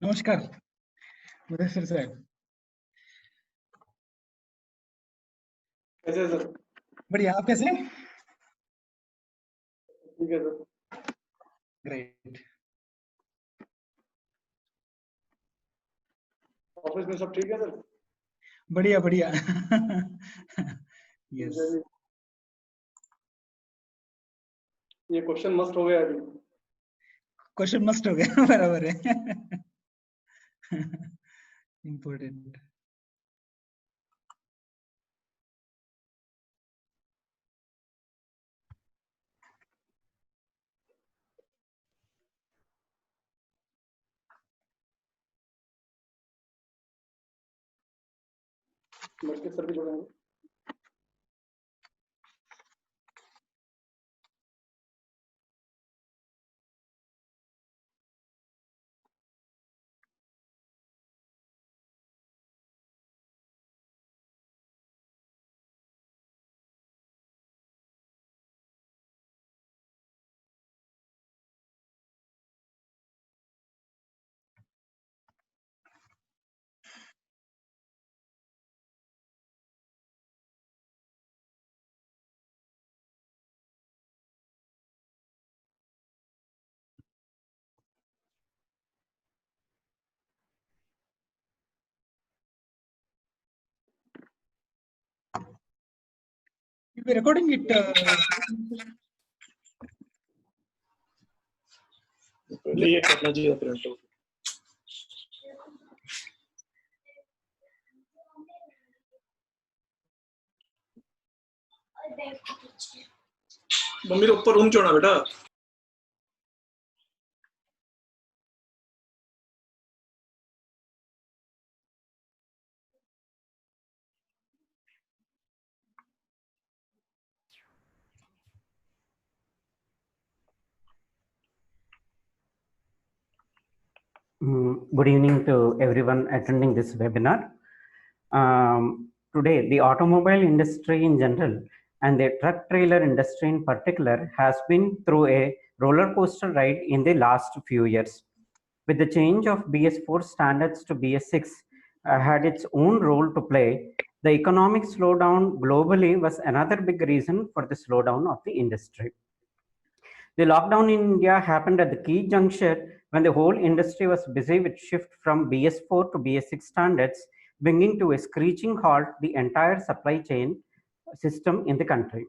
नमस्कार मुदस्सिर साहब। कैसे सर? बढ़िया, आप कैसे हैं? ठीक है सर। ग्रेट। ऑफिस में सब ठीक है सर? बढ़िया बढ़िया। यस। ये क्वेश्चन मस्ट हो गया अभी। क्वेश्चन मस्ट हो गया। बराबर है। इम्पोर्टेंट। मस्के सर भी जुड़ेंगे। You'll be recording it. पहले ये करना चाहिए प्रिंट आउट। मम्मी ऊपर रूम छोड़ा बेटा। Good evening to everyone attending this webinar. Today, the automobile industry in general and the truck trailer industry in particular has been through a roller coaster ride in the last few years. With the change of BS4 standards to BS6 had its own role to play, the economic slowdown globally was another big reason for the slowdown of the industry. The lockdown in India happened at the key juncture when the whole industry was busy with shift from BS4 to BS6 standards, bringing to a screeching halt the entire supply chain system in the country.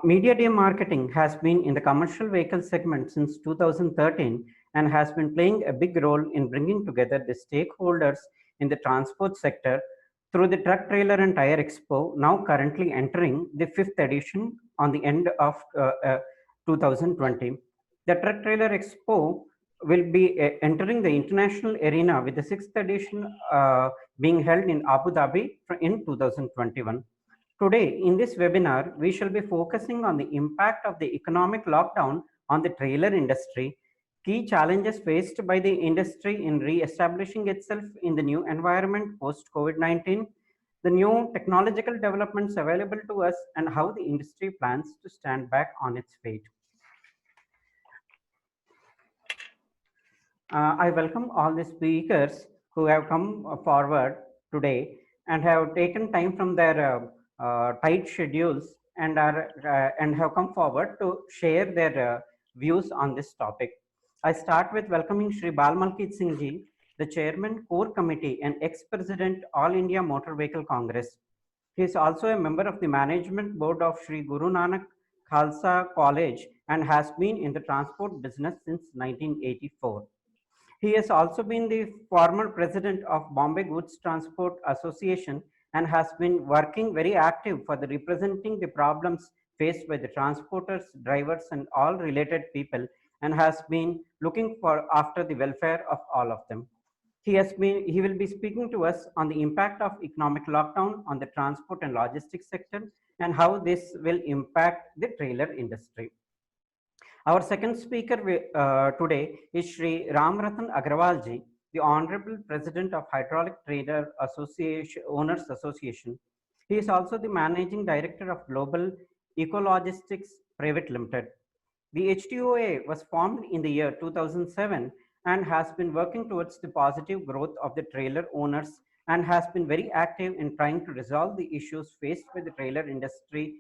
Media day marketing has been in the commercial vehicle segment since 2013 and has been playing a big role in bringing together the stakeholders in the transport sector through the Truck Trailer and Tire Expo, now currently entering the 5th edition on the end of 2020. The Truck Trailer Expo will be entering the international arena with the 6th edition being held in Abu Dhabi in 2021. Today, in this webinar, we shall be focusing on the impact of the economic lockdown on the trailer industry, key challenges faced by the industry in re-establishing itself in the new environment post-COVID-19, the new technological developments available to us, and how the industry plans to stand back on its feet. I welcome all the speakers who have come forward today and have taken time from their tight schedules and have come forward to share their views on this topic. I start with welcoming Shri Bal Malkit Singh Ji, the Chairman, Core Committee and ex-President, All India Motor Vehicle Congress. He is also a member of the Management Board of Shri Guru Nanak Khalsa College and has been in the transport business since 1984. He has also been the former president of Bombay Goods Transport Association and has been working very active for the representing the problems faced by the transporters, drivers and all related people, and has been looking for after the welfare of all of them. He will be speaking to us on the impact of economic lockdown on the transport and logistics sector and how this will impact the trailer industry. Our second speaker today is Shri Ramratan Agrawal Ji, the Honorable President of Hydraulic Trailer Association, Owners Association. He is also the Managing Director of Global Ecologistics Private Limited. The HTOA was formed in the year 2007 and has been working towards the positive growth of the trailer owners and has been very active in trying to resolve the issues faced by the trailer industry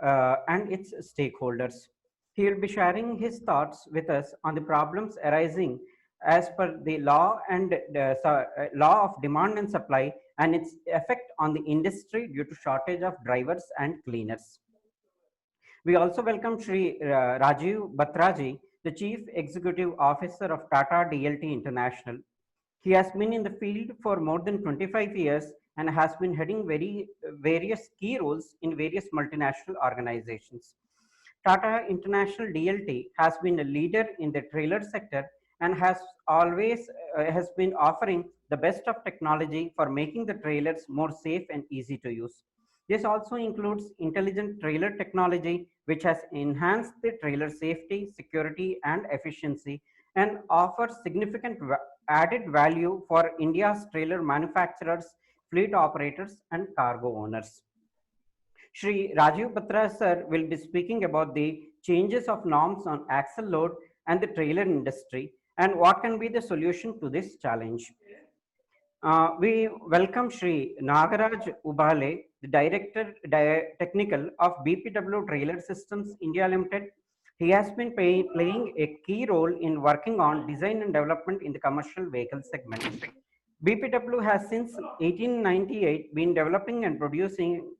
and its stakeholders. He will be sharing his thoughts with us on the problems arising as per the law and law of demand and supply and its effect on the industry due to shortage of drivers and cleaners. We also welcome Shri Rajiv Batraji, the Chief Executive Officer of Tata DLT International. He has been in the field for more than 25 years and has been heading various key roles in various multinational organizations. Tata International DLT has been a leader in the trailer sector and has always has been offering the best of technology for making the trailers more safe and easy to use. This also includes intelligent trailer technology, which has enhanced the trailer safety, security, and efficiency and offers significant added value for India's trailer manufacturers, fleet operators, and cargo owners. Shri Rajiv Batra sir will be speaking about the changes of norms on axle load and the trailer industry and what can be the solution to this challenge. We welcome Shri Nagaraj Ubale, the Director Technical of BPW Trailer Systems India Limited. He has been playing a key role in working on design and development in the commercial vehicle segment. BPW has since 1898 been developing and producing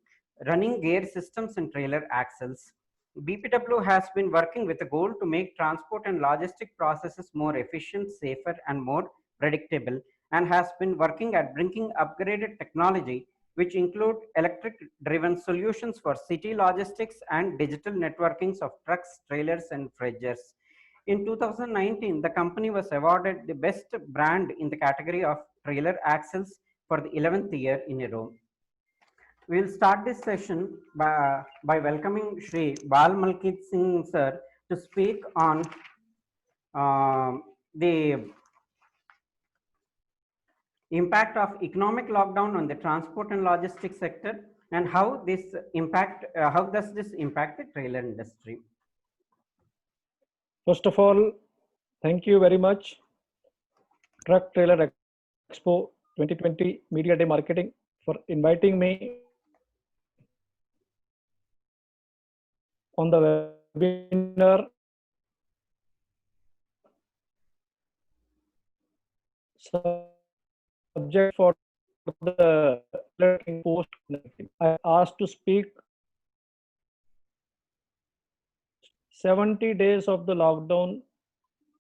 running gear systems and trailer axles. BPW has been working with a goal to make transport and logistic processes more efficient, safer, and more predictable, and has been working at bringing upgraded technology, which include electric driven solutions for city logistics and digital networkings of trucks, trailers, and fridges. In 2019, the company was awarded the best brand in the category of trailer axles for the 11th year in a row. We will start this session by welcoming Shri Bal Malkit Singh sir to speak on the impact of economic lockdown on the transport and logistics sector and how this how does this impact the trailer industry. First of all, thank you very much, Truck Trailer Expo 2020 Media Day Marketing, for inviting me on the webinar subject for the post. I asked to speak 70 days of the lockdown,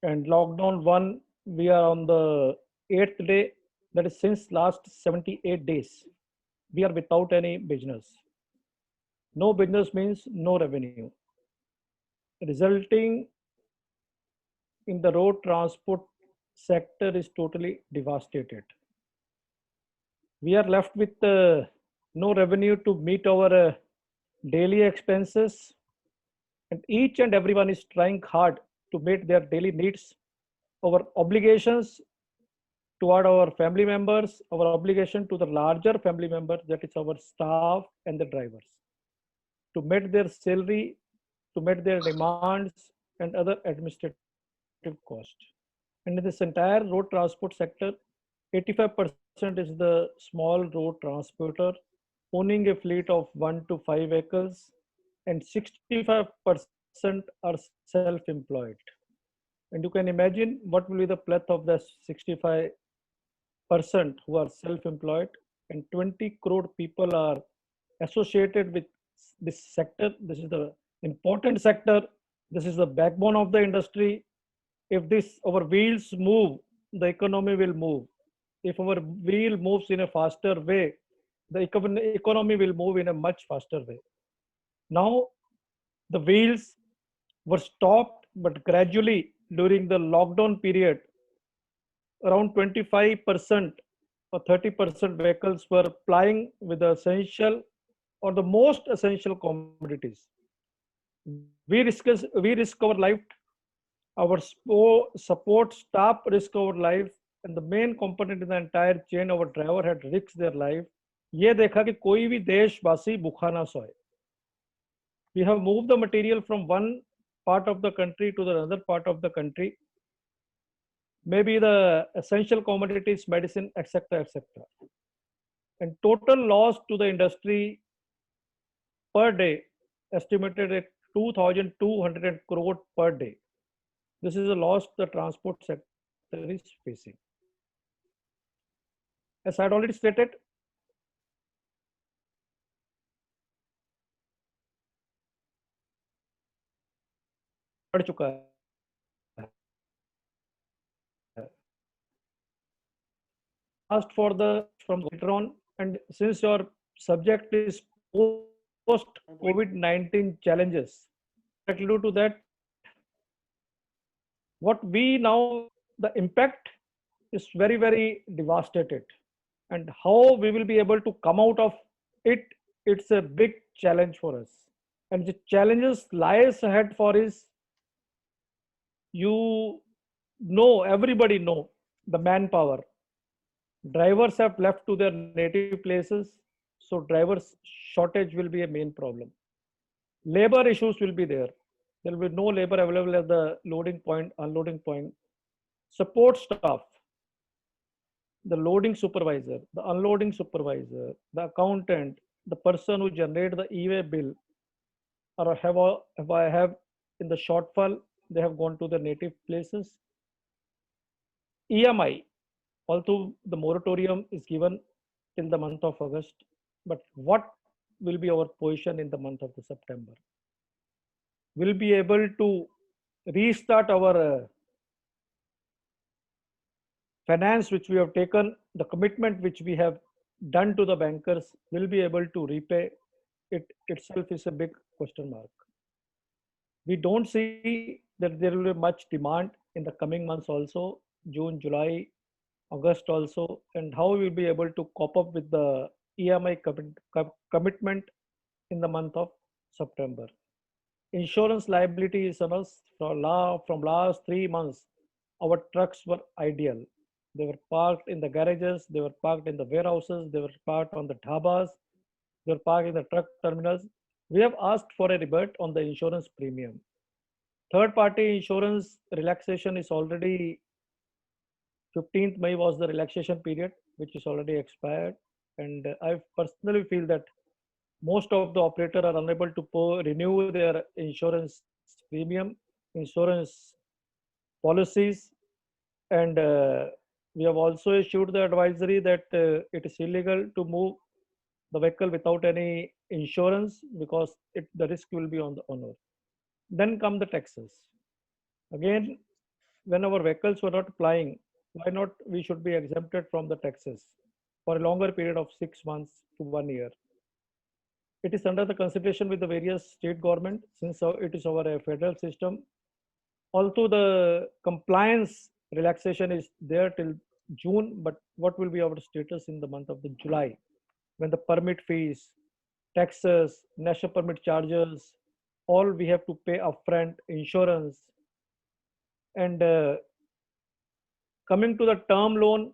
and lockdown 1, we are on the 8th day. That is since last 78 days. We are without any business. No business means no revenue, resulting in the road transport sector is totally devastated. We are left with no revenue to meet our daily expenses, and each and everyone is trying hard to meet their daily needs, our obligations toward our family members, our obligation to the larger family members, that is our staff and the drivers, to meet their salary, to meet their demands and other administrative costs. And in this entire road transport sector, 85% is the small road transporter owning a fleet of 1 to 5 vehicles, and 65% are self-employed. And you can imagine what will be the plethora of the 65% who are self-employed, and 20 crore people are associated with this sector. This is the important sector. This is the backbone of the industry. If our wheels move, the economy will move. If our wheel moves in a faster way, the economy will move in a much faster way. Now, the wheels were stopped, but gradually during the lockdown period, around 25% or 30% vehicles were plying with the essential or the most essential commodities. We risk our life, our support staff risk our life, and the main component in the entire chain, our driver had risked their life. ये देखा कि कोई भी देशवासी भूखा ना सोए. We have moved the material from one part of the country to the other part of the country. maybe the essential commodities, medicine, etc., etc. And total loss to the industry per day estimated at 2,200 crore per day. This is a loss the transport sector is facing. As I had already stated, बढ़ चुका है. Asked for the from later on, and since your subject is post COVID-19 challenges, due to that, what we now the impact is very, very devastated, and how we will be able to come out of it, it's a big challenge for us. And the challenges lies ahead for is, everybody know the manpower. Drivers have left to their native places, so drivers shortage will be a main problem. Labor issues will be there. There will be no labor available at the loading point, unloading point. Support staff, the loading supervisor, the unloading supervisor, the accountant, the person who generate the e-way bill, or have in the shortfall, they have gone to their native places. EMI, although the moratorium is given till the month of August, but what will be our position in the month of the September? Will be able to restart our finance which we have taken, the commitment which we have done to the bankers, will be able to repay it itself is a big question mark. We don't see that there will be much demand in the coming months also, June, July, August also, and how we will be able to cope up with the EMI commitment in the month of September. Insurance liability is on us from last 3 months. Our trucks were ideal. They were parked in the garages, they were parked in the warehouses, they were parked on the dhabas, they were parked in the truck terminals. We have asked for a rebate on the insurance premium. Third party insurance relaxation is already 15th May was the relaxation period, which is already expired. And I personally feel that most of the operators are unable to renew their insurance premium, insurance policies. And we have also issued the advisory that it is illegal to move the vehicle without any insurance, because the risk will be on the owner. Then come the taxes. Again, when our vehicles were not plying, why not we should be exempted from the taxes for a longer period of 6 months to 1 year. It is under the consideration with the various state government, since it is our federal system. Although the compliance relaxation is there till June, but what will be our status in the month of the July, when the permit fees, taxes, national permit charges, all we have to pay upfront, insurance. And coming to the term loan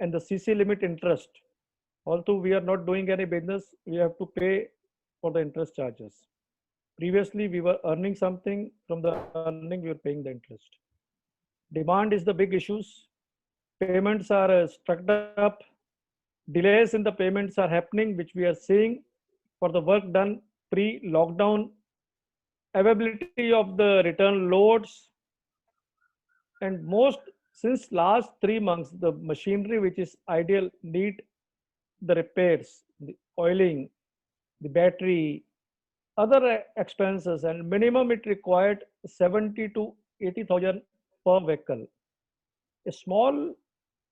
and the CC limit interest, although we are not doing any business, we have to pay for the interest charges. Previously, we were earning something, from the earning we were paying the interest. Demand is the big issues. Payments are stuck up. Delays in the payments are happening, which we are seeing for the work done pre-lockdown. Availability of the return loads, and since last 3 months, the machinery which is ideal need the repairs, the oiling, the battery, other expenses, and minimum it required 70 to 80,000 per vehicle. A small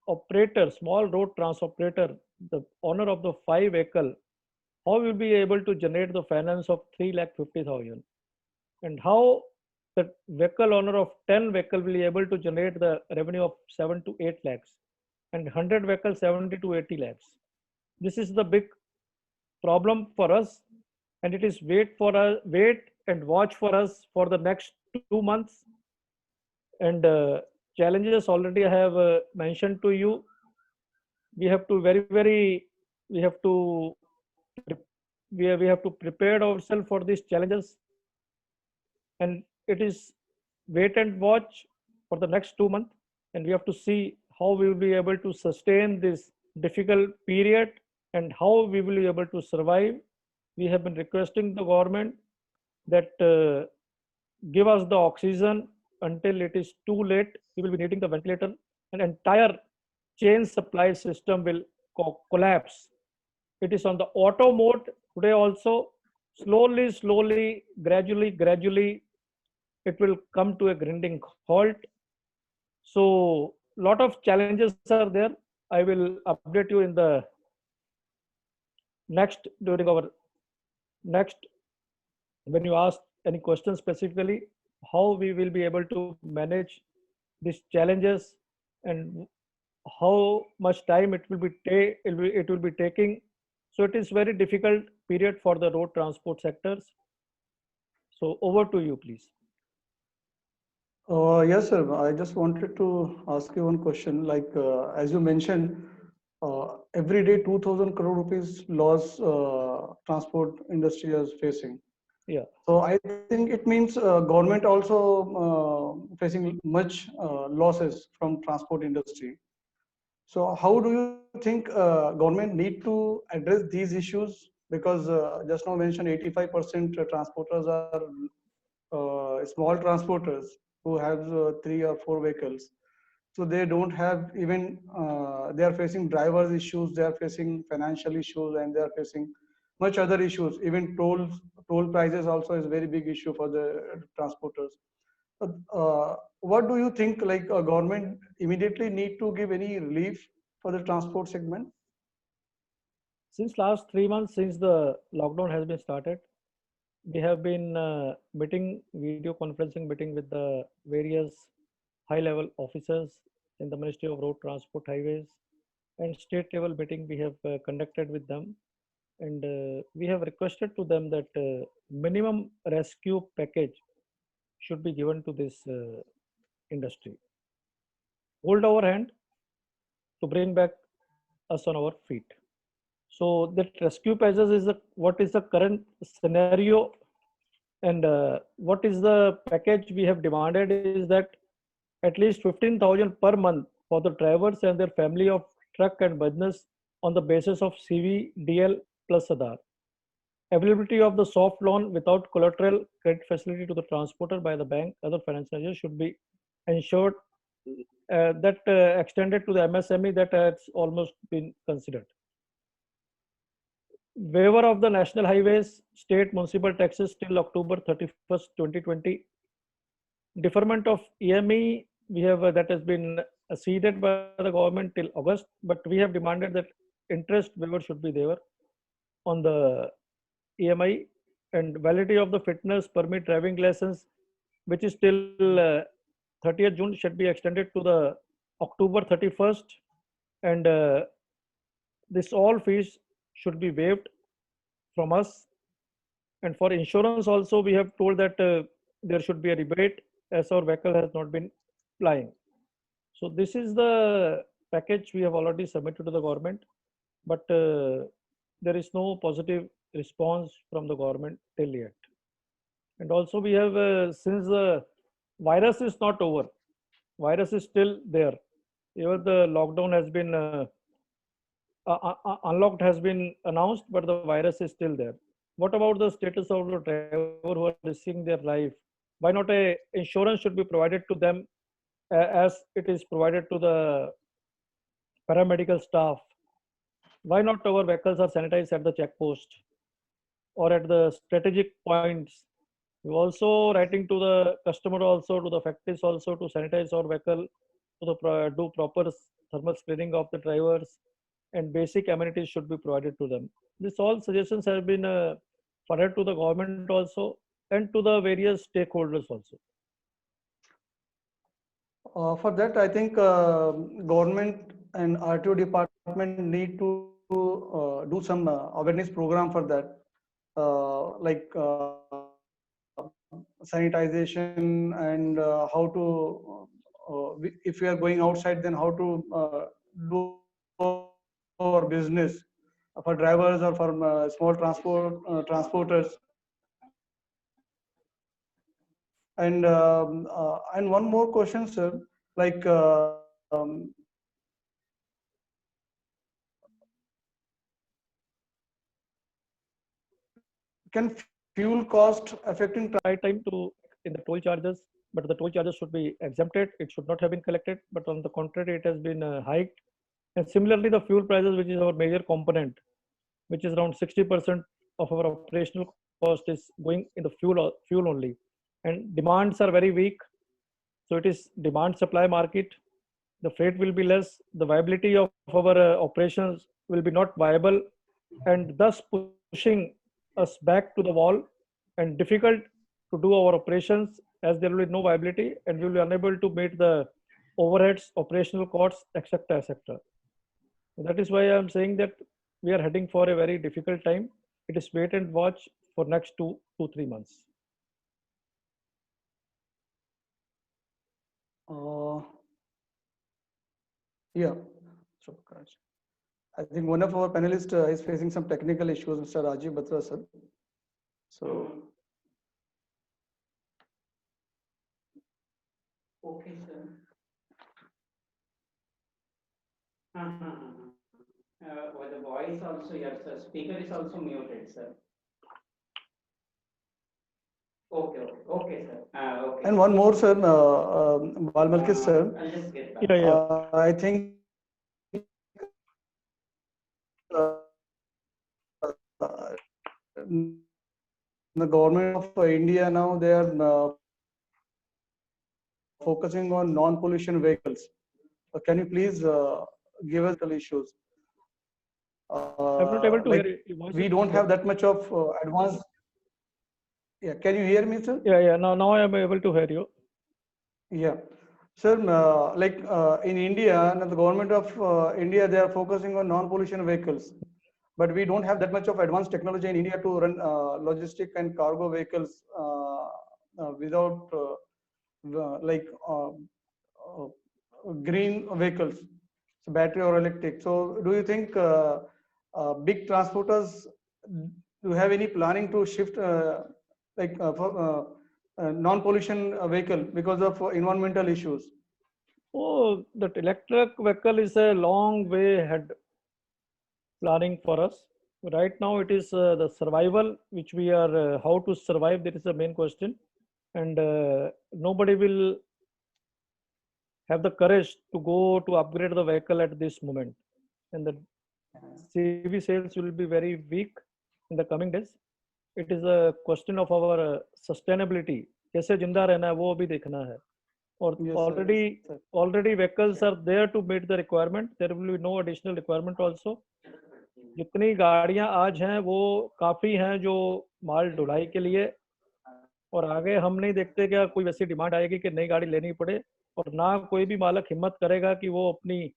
operator, small road transport operator, the owner of the 5 vehicle, how will be able to generate the finance of 3,50,000? And how the vehicle owner of 10 vehicle will be able to generate the revenue of 7 to 8 lakhs, and 100 vehicles 70 to 80 lakhs. This is the big problem for us, and it is wait and watch for us for the next 2 months. And challenges already I have mentioned to you. We have to we have to prepare ourselves for these challenges, and it is wait and watch for the next 2 months. and we have to see how we will be able to sustain this difficult period and how we will be able to survive. We have been requesting the government that give us the oxygen until it is too late. We will be needing the ventilator, and entire chain supply system will collapse. It is on the auto mode today also. Slowly, gradually, it will come to a grinding halt. So, lot of challenges are there. I will update you in the during our next, when you ask any questions specifically, how we will be able to manage these challenges and how much time it will be taking. So it is very difficult period for the road transport sectors. So over to you, please. Yes, sir. I just wanted to ask you one question. Like, as you mentioned, every day 2,000 crore rupees loss transport industry is facing. Yeah. So I think it means government also facing much losses from transport industry. So how do you think government need to address these issues? Because just now mentioned 85% transporters are small transporters who have 3 or 4 vehicles. So they don't have even, they are facing drivers issues, they are facing financial issues, and they are facing much other issues. Even toll prices also is a very big issue for the transporters. What do you think, like government immediately need to give any relief for the transport segment? Since last 3 months, since the lockdown has been started, we have been video conferencing meeting with the various high-level officers in the Ministry of Road Transport, Highways, and state level meeting we have conducted with them. And we have requested to them that minimum rescue package should be given to this industry. Hold our hand to bring back us on our feet. So that rescue packages is what is the current scenario, and what is the package we have demanded is that at least 15,000 per month for the drivers and their family of truck and business on the basis of CV, DL plus Aadhaar. Availability of the soft loan without collateral credit facility to the transporter by the bank, other financial agents should be ensured, that extended to the MSME that has almost been considered. Waiver of the national highways, state municipal taxes till October 31st, 2020. Deferment of EME, we have that has been ceded by the government till August, but we have demanded that interest waiver should be there on the EMI, and validity of the fitness permit driving license, which is till 30th June, should be extended to the October 31st, and this all fees should be waived from us. And for insurance also, we have told that there should be a rebate as our vehicle has not been flying. So this is the package we have already submitted to the government, but there is no positive response from the government till yet. And also we have, since the virus is not over, virus is still there. Even the lockdown has been unlocked has been announced, but the virus is still there. What about the status of the driver who are risking their life? Why not a insurance should be provided to them as it is provided to the paramedical staff? Why not our vehicles are sanitized at the checkpost or at the strategic points? We're also writing to the customer, also to the factories, also to sanitize our vehicle, to do proper thermal screening of the drivers, and basic amenities should be provided to them. This all suggestions have been forwarded to the government also and to the various stakeholders also. For that, I think government and RTO department need to do some awareness program for that, like sanitization and how to, if we are going outside, then how to do our business for drivers or for small transporters. And one more question, sir. like can fuel cost affecting right time to in the toll charges, but the toll charges should be exempted. It should not have been collected, but on the contrary, it has been hiked. And similarly, the fuel prices, which is our major component, which is around 60% of our operational cost, is going in the fuel only. And demands are very weak. So it is demand supply market. The freight will be less. The viability of our operations will be not viable, and thus pushing us back to the wall and difficult to do our operations as there will be no viability and we will be unable to meet the overheads, operational costs, etc., etc. That is why I am saying that we are heading for a very difficult time. It is wait and watch for next 2-3 months. Yeah. So, I think one of our panelists is facing some technical issues, Mr. Rajiv Batra, sir. So. Okay, sir. With the voice also, yes, sir. Speaker is also muted, sir. Okay, sir. Okay. And one more, sir, Balmalkis, sir. I'll just get back. Yeah. I think the government of India now, they are focusing on non-pollution vehicles. Can you please give us the issues? I'm not able to like hear you. we don't have that much of advanced. Yeah, can you hear me, sir? Yeah. Now I am able to hear you. Yeah, sir. In India, the government of India, they are focusing on non-pollution vehicles, but we don't have that much of advanced technology in India to run logistic and cargo vehicles without green vehicles, so battery or electric. So, do you think big transporters do have any planning to shift non-pollution vehicle because of environmental issues? Oh, that electric vehicle is a long way ahead planning for us. Right now, it is the survival, which we are how to survive. That is the main question, and nobody will have the courage to go to upgrade the vehicle at this moment, and the CV sales will be very weak in the coming days. It is a question of our sustainability. कैसे जिंदा रहना है वो भी देखना है. Or Yes, already vehicles are there to meet the requirement. There will be no additional requirement also. जितनी गाड़ियां आज हैं वो काफी हैं जो माल ढुलाई के लिए, और आगे हम नहीं देखते क्या कोई वैसी डिमांड आएगी कि नई गाड़ी लेनी पड़े, और ना कोई भी मालक हिम्मत करेगा कि वो अपनी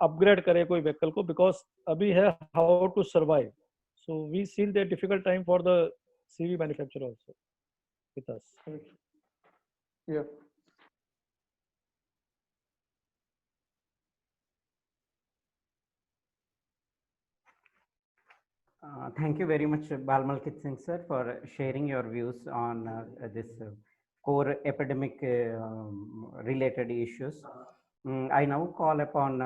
अपग्रेड करे कोई व्हीकल को, बिकॉज अभी है how to survive. So we see the difficult time for the CV manufacturer also with us. Yeah. Thank you very much, Balmalkit Singh sir, for sharing your views on this core epidemic related issues. I now call upon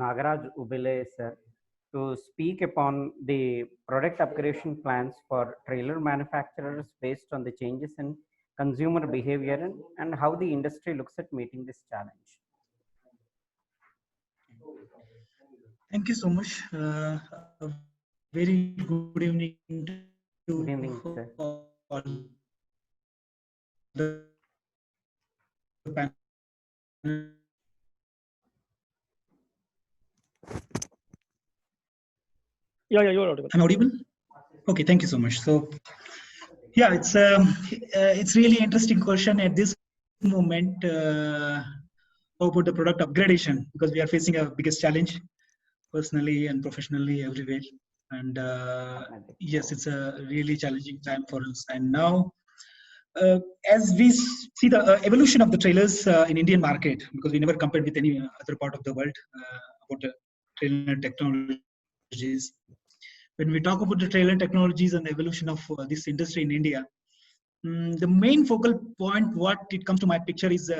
Nagaraj Ubile sir to speak upon the product upgradation plans for trailer manufacturers based on the changes in consumer behavior and how the industry looks at meeting this challenge. Thank you so much. Very good evening to Good evening, sir. all the panel. Yeah, you are audible. I'm audible? Okay, thank you so much. So, yeah, it's really interesting question at this moment. How about the product upgradation? Because we are facing a biggest challenge, personally and professionally everywhere. And yes, it's a really challenging time for us. And now, as we see the evolution of the trailers in Indian market, because we never compared with any other part of the world about the trailer technologies. When we talk about the trailer technologies and the evolution of this industry in India, the main focal point, what it comes to my picture is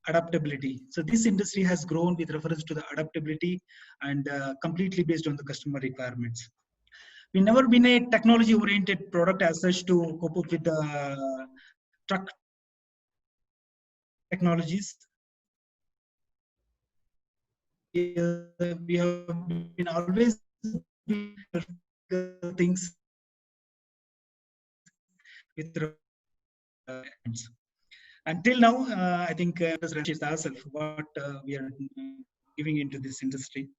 adaptability. So this industry has grown with reference to the adaptability and completely based on the customer requirements. We've never been a technology-oriented product as such to cope up with the truck technologies. We have been always things with until now. I think is ourselves what we are giving into this industry.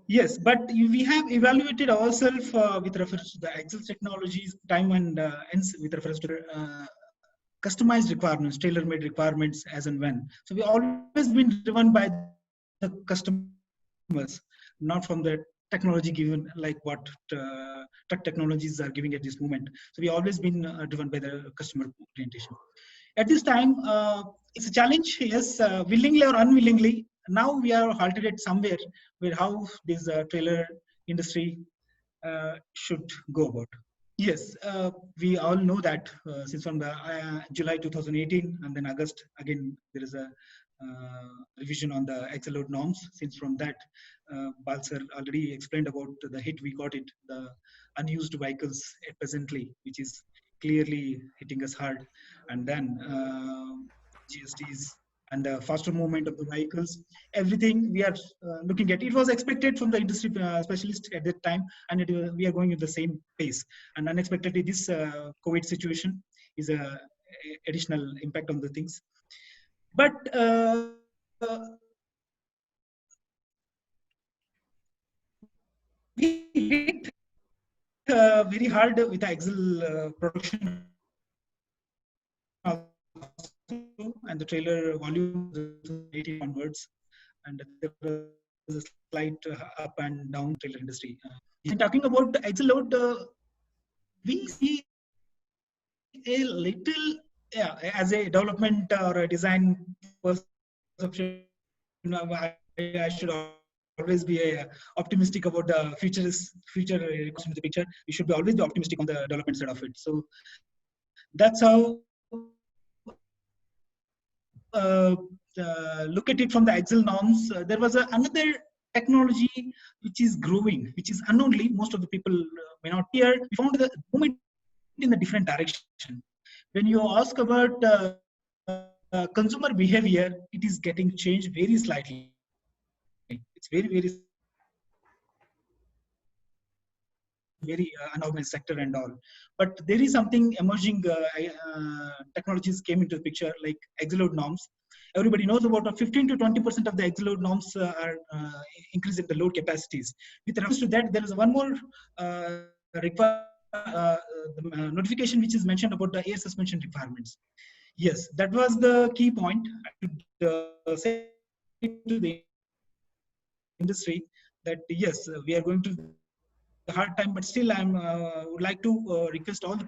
Yes, but we have evaluated ourselves with reference to the Excel technologies, time and ends with reference to customized requirements, tailor-made requirements as and when. So we always been driven by the customers, not from the technology given like what truck technologies are giving at this moment. So we always been driven by the customer orientation. At this time, it's a challenge, yes, willingly or unwillingly. Now we are halted at somewhere where how this trailer industry should go about. Yes, we all know that since from the July 2018 and then August, again, there is a revision on the Excel load norms. Since from that, Bal sir already explained about the hit we got it, the unused vehicles presently, which is clearly hitting us hard. And then GSTs and the faster movement of the vehicles, everything we are looking at. It was expected from the industry specialist at that time, and we are going at the same pace. And unexpectedly, this COVID situation is a additional impact on the things. But we hit very hard with the Excel production and the trailer volume 18 onwards, and there was a slight up and down trailer industry. In talking about the Excel load, we see a little, yeah, as a development or a design perception, I should always be optimistic about the future request in the picture. We should be always be optimistic on the development side of it. So that's how look at it from the Excel norms. There was another technology which is growing, which is unknownly. Most of the people may not hear. We found the movement in the different direction. When you ask about consumer behavior, it is getting changed very slightly. It's very unorganized sector and all. But there is something emerging technologies came into the picture, like Excel load norms. Everybody knows about 15 to 20% of the Excel load norms are increasing the load capacities. With reference to that, there is one more notification which is mentioned about the air suspension requirements. Yes, that was the key point. I should say to the industry that yes, we are going to a hard time, but still I would like to request all the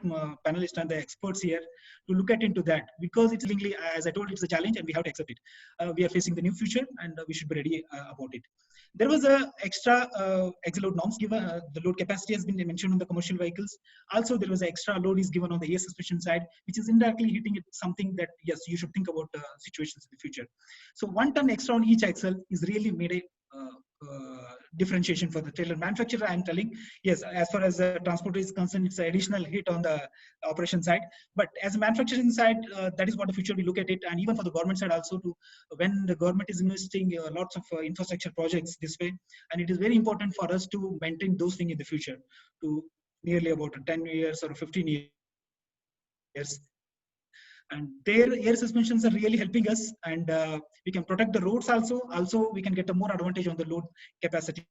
panelists and the experts here to look at into that, because it's linkly, as I told, it's a challenge and we have to accept it. We are facing the new future and we should be ready about it. There was a extra Excel load norms given. The load capacity has been mentioned on the commercial vehicles. Also, there was an extra load is given on the air suspension side, which is indirectly hitting it something that yes, you should think about situations in the future. So 1 ton extra on each axle is really made a differentiation for the trailer manufacturer. I'm telling, yes, as far as the transport is concerned, it's an additional hit on the operation side. But as a manufacturing side, that is what the future we look at it. And even for the government side also, to when the government is investing lots of infrastructure projects this way, and it is very important for us to maintain those things in the future to nearly about 10 years or 15 years. And their air suspensions are really helping us, and we can protect the roads also. Also, we can get a more advantage on the load capacity.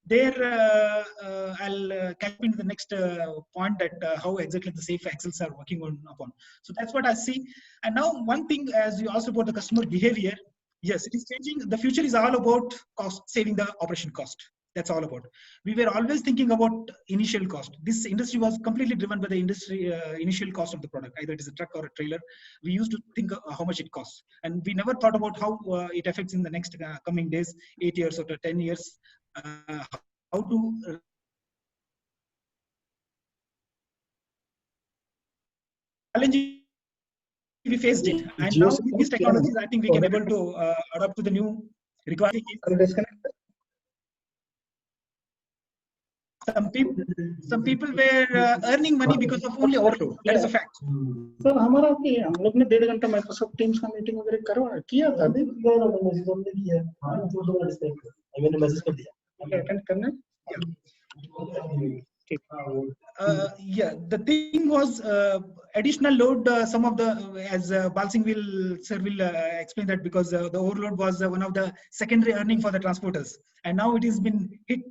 There, I'll cap into the next point that how exactly the safe axles are working upon. So that's what I see. And now one thing, as you asked about the customer behavior, yes, it is changing. The future is all about cost, saving the operation cost. That's all about. We were always thinking about initial cost. This industry was completely driven by the industry initial cost of the product. Either it is a truck or a trailer. We used to think how much it costs, and we never thought about how it affects in the next coming days, 8 years or 10 years. How to challenge we faced it, and now with these technologies, I think we can able to adapt to the new requirements. Some people were earning money because of only overload. That is a fact. Sir हमारा कि हम लोग ने 1.5 घंटा Microsoft teams का meeting वगैरह करवा किया था अभी मैंने मैसेज कर दिया अटेंड करना Yeah, the thing was additional load. Some of the, as Bal Singh sir will explain that, because the overload was one of the secondary earning for the transporters, and now it has been hit.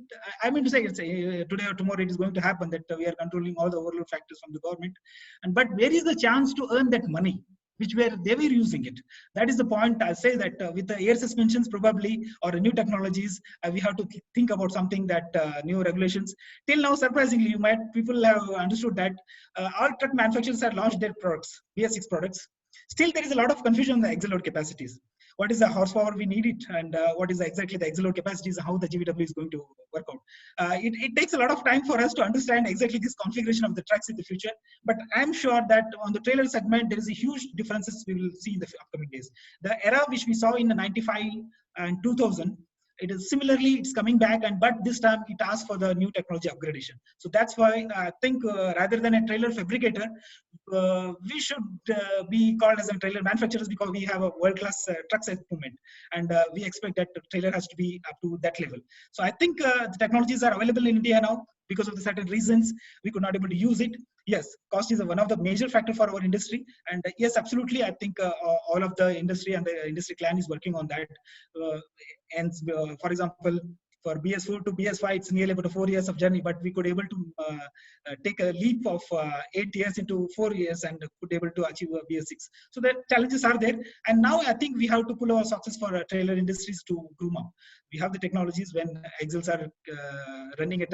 I mean to say, it's today or tomorrow it is going to happen that we are controlling all the overload factors from the government, and but where is the chance to earn that money? Which they were using it. That is the point. I say that with the air suspensions probably, or new technologies, we have to think about something that new regulations. Till now, surprisingly, people have understood that all truck manufacturers have launched their products, BS6 products. Still, there is a lot of confusion on the exhaust load capacities. What is the horsepower we need it, and what is exactly the exhaust load capacities, and how the GVW is going to work out. It takes a lot of time for us to understand exactly this configuration of the trucks in the future. But I'm sure that on the trailer segment, there is a huge differences we will see in the upcoming days. The era which we saw in the 95 and 2000, it is similarly, it's coming back, and but this time it asks for the new technology upgradation. So that's why I think rather than a trailer fabricator, we should be called as a trailer manufacturers, because we have a world-class truck segment, and we expect that the trailer has to be up to that level. So I think the technologies are available in India now. Because of the certain reasons, we could not able to use it. Yes, cost is one of the major factor for our industry, and yes, absolutely, I think all of the industry and the industry clan is working on that. And for example, for BS4 to BS5, it's nearly about 4 years of journey, but we could able to take a leap of 8 years into 4 years, and could able to achieve a BS6. So the challenges are there, and now I think we have to pull our socks for trailer industries to groom up. We have the technologies when axles are running at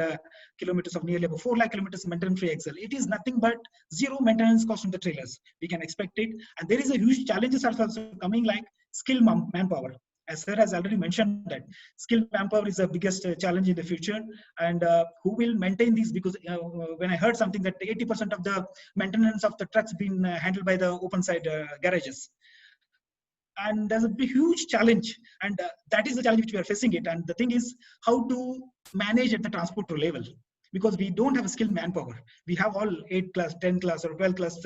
kilometers of nearly about 4 lakh kilometers maintenance-free axle. It is nothing but zero maintenance cost on the trailers. We can expect it, and there is a huge challenges also coming, like skilled manpower. As sir has already mentioned, that skilled manpower is the biggest challenge in the future, and who will maintain these? Because when I heard something that 80% of the maintenance of the trucks been handled by the open side garages, and there's a huge challenge, and that is the challenge which we are facing it. And the thing is how to manage at the transport level, because we don't have a skilled manpower. We have all 8 class, 10 class, or 12 class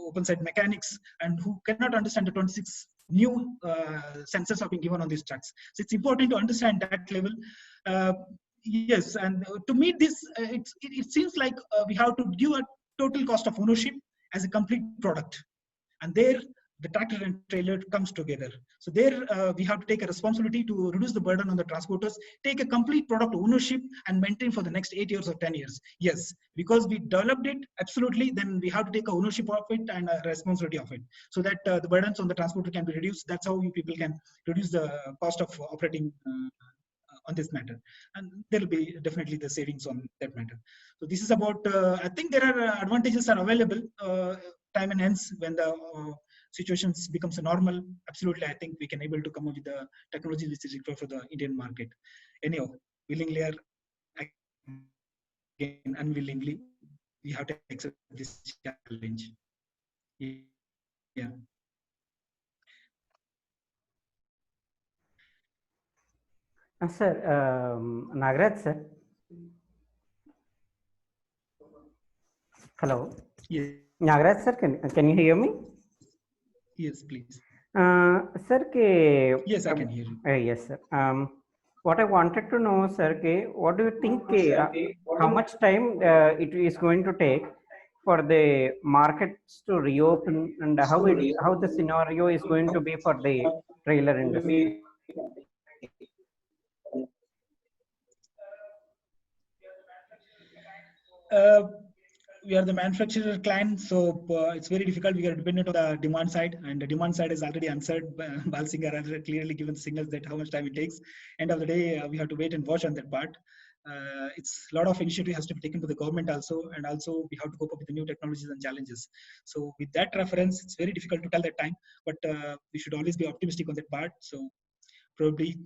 open side mechanics, and who cannot understand the 26 new sensors have been given on these trucks. So it's important to understand that level. Yes, and to meet this, it seems like we have to give a total cost of ownership as a complete product, and there the tractor and trailer comes together. So there we have to take a responsibility to reduce the burden on the transporters, take a complete product ownership, and maintain for the next 8 years or 10 years. Yes, because we developed it, absolutely, then we have to take a ownership of it and a responsibility of it, so that the burdens on the transporter can be reduced. That's how you people can reduce the cost of operating on this matter, and there will be definitely the savings on that matter. So this is about, I think there are advantages are available time and hence when the situations becomes a normal. Absolutely, I think we can able to come up with the technology which is required for the Indian market. Anyhow, willingly or again unwillingly, we have to accept this challenge. Yeah. Sir, Nagraj sir. Hello. Yes. Nagraj sir, can you hear me? Yes, please. Sir, yes, I can hear you. Yes, sir. What I wanted to know, sir, what do you think? How much time it is going to take for the markets to reopen, and how the scenario is going to be for the trailer industry? We are the manufacturer client, so it's very difficult. We are dependent on the demand side, and the demand side is already answered. Bal Singh has clearly given signals that how much time it takes. End of the day, we have to wait and watch on that part. It's a lot of initiative has to be taken to the government also, and also we have to cope up with the new technologies and challenges. So with that reference, it's very difficult to tell that time, but we should always be optimistic on that part. So probably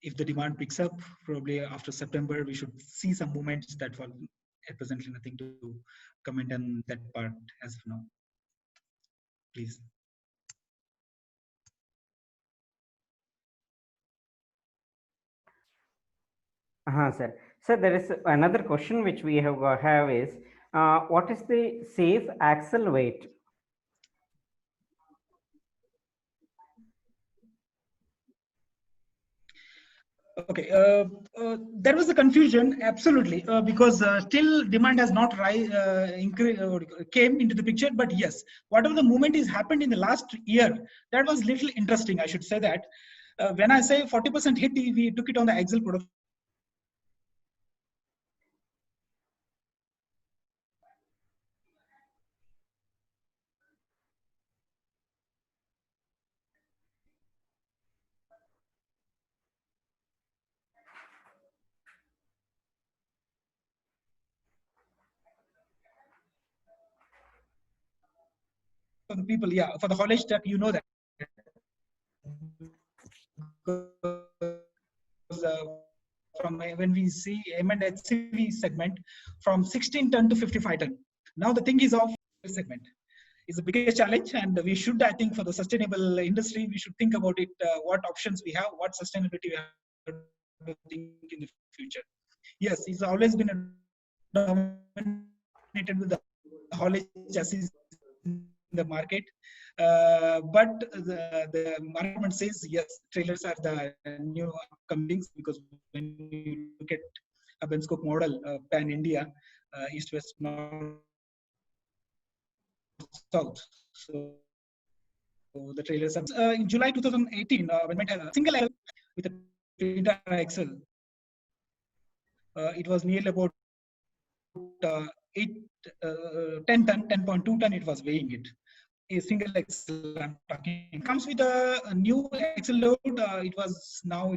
if the demand picks up, probably after September, we should see some movements that will at present nothing to comment on that part as of now. Please. Sir. So there is another question which we have is, what is the safe axle weight? Okay, there was a confusion, absolutely, because still demand has not came into the picture. But yes, whatever the movement is happened in the last year, that was little interesting. I should say that when I say 40% hit, we took it on the axle product. For the people, yeah, for the haulage truck, you know that. From when we see M&HCV segment from 16 ton to 55 ton. Now the thing is of this segment is the biggest challenge, and we should, I think, for the sustainable industry, we should think about it, what options we have, what sustainability we have to think in the future. Yes, it's always been dominated with the haulage chassis in the market, but the market says yes, trailers are the new upcomings, because when you look at a Benscope model, pan India, east, west, north, south. So the trailers are in July 2018 when we had a single with a twin axle. It was nearly about 10 ton, 10.2 ton. It was weighing it. A single axle I'm talking. It comes with a new axle load. It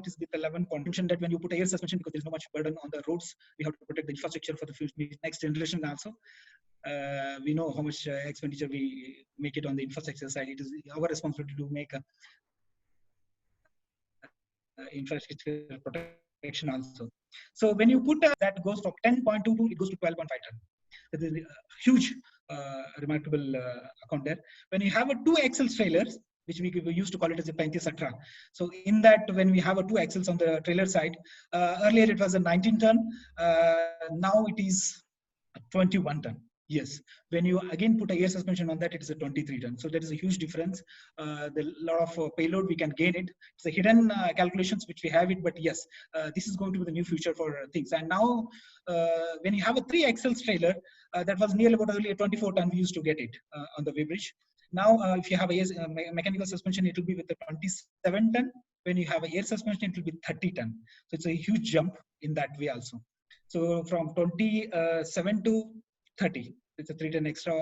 is with 11 condition that when you put air suspension, because there's no much burden on the roads, we have to protect the infrastructure for the next generation also. We know how much expenditure we make it on the infrastructure side. It is our responsibility to make a infrastructure protection also. So when you put that goes from 10.22, it goes to 12.5 ton. That is a huge, remarkable account there. When you have a 2 axles trailers, which we used to call it as a 35 Satra. So in that, when we have a 2 axles on the trailer side, earlier it was a 19 ton. Now it is 21 ton. Yes, when you again put a air suspension on that, it is a 23 ton. So there is a huge difference. The lot of payload we can gain it. It's a hidden calculations which we have it, but yes, this is going to be the new future for things. And now, when you have a 3 axles trailer, that was nearly about only a 24 ton we used to get it on the Weybridge. Now, if you have a mechanical suspension, it will be with the 27 ton. When you have a air suspension, it will be 30 ton. So it's a huge jump in that way also. So from 27 to 30, it's a 3 ton extra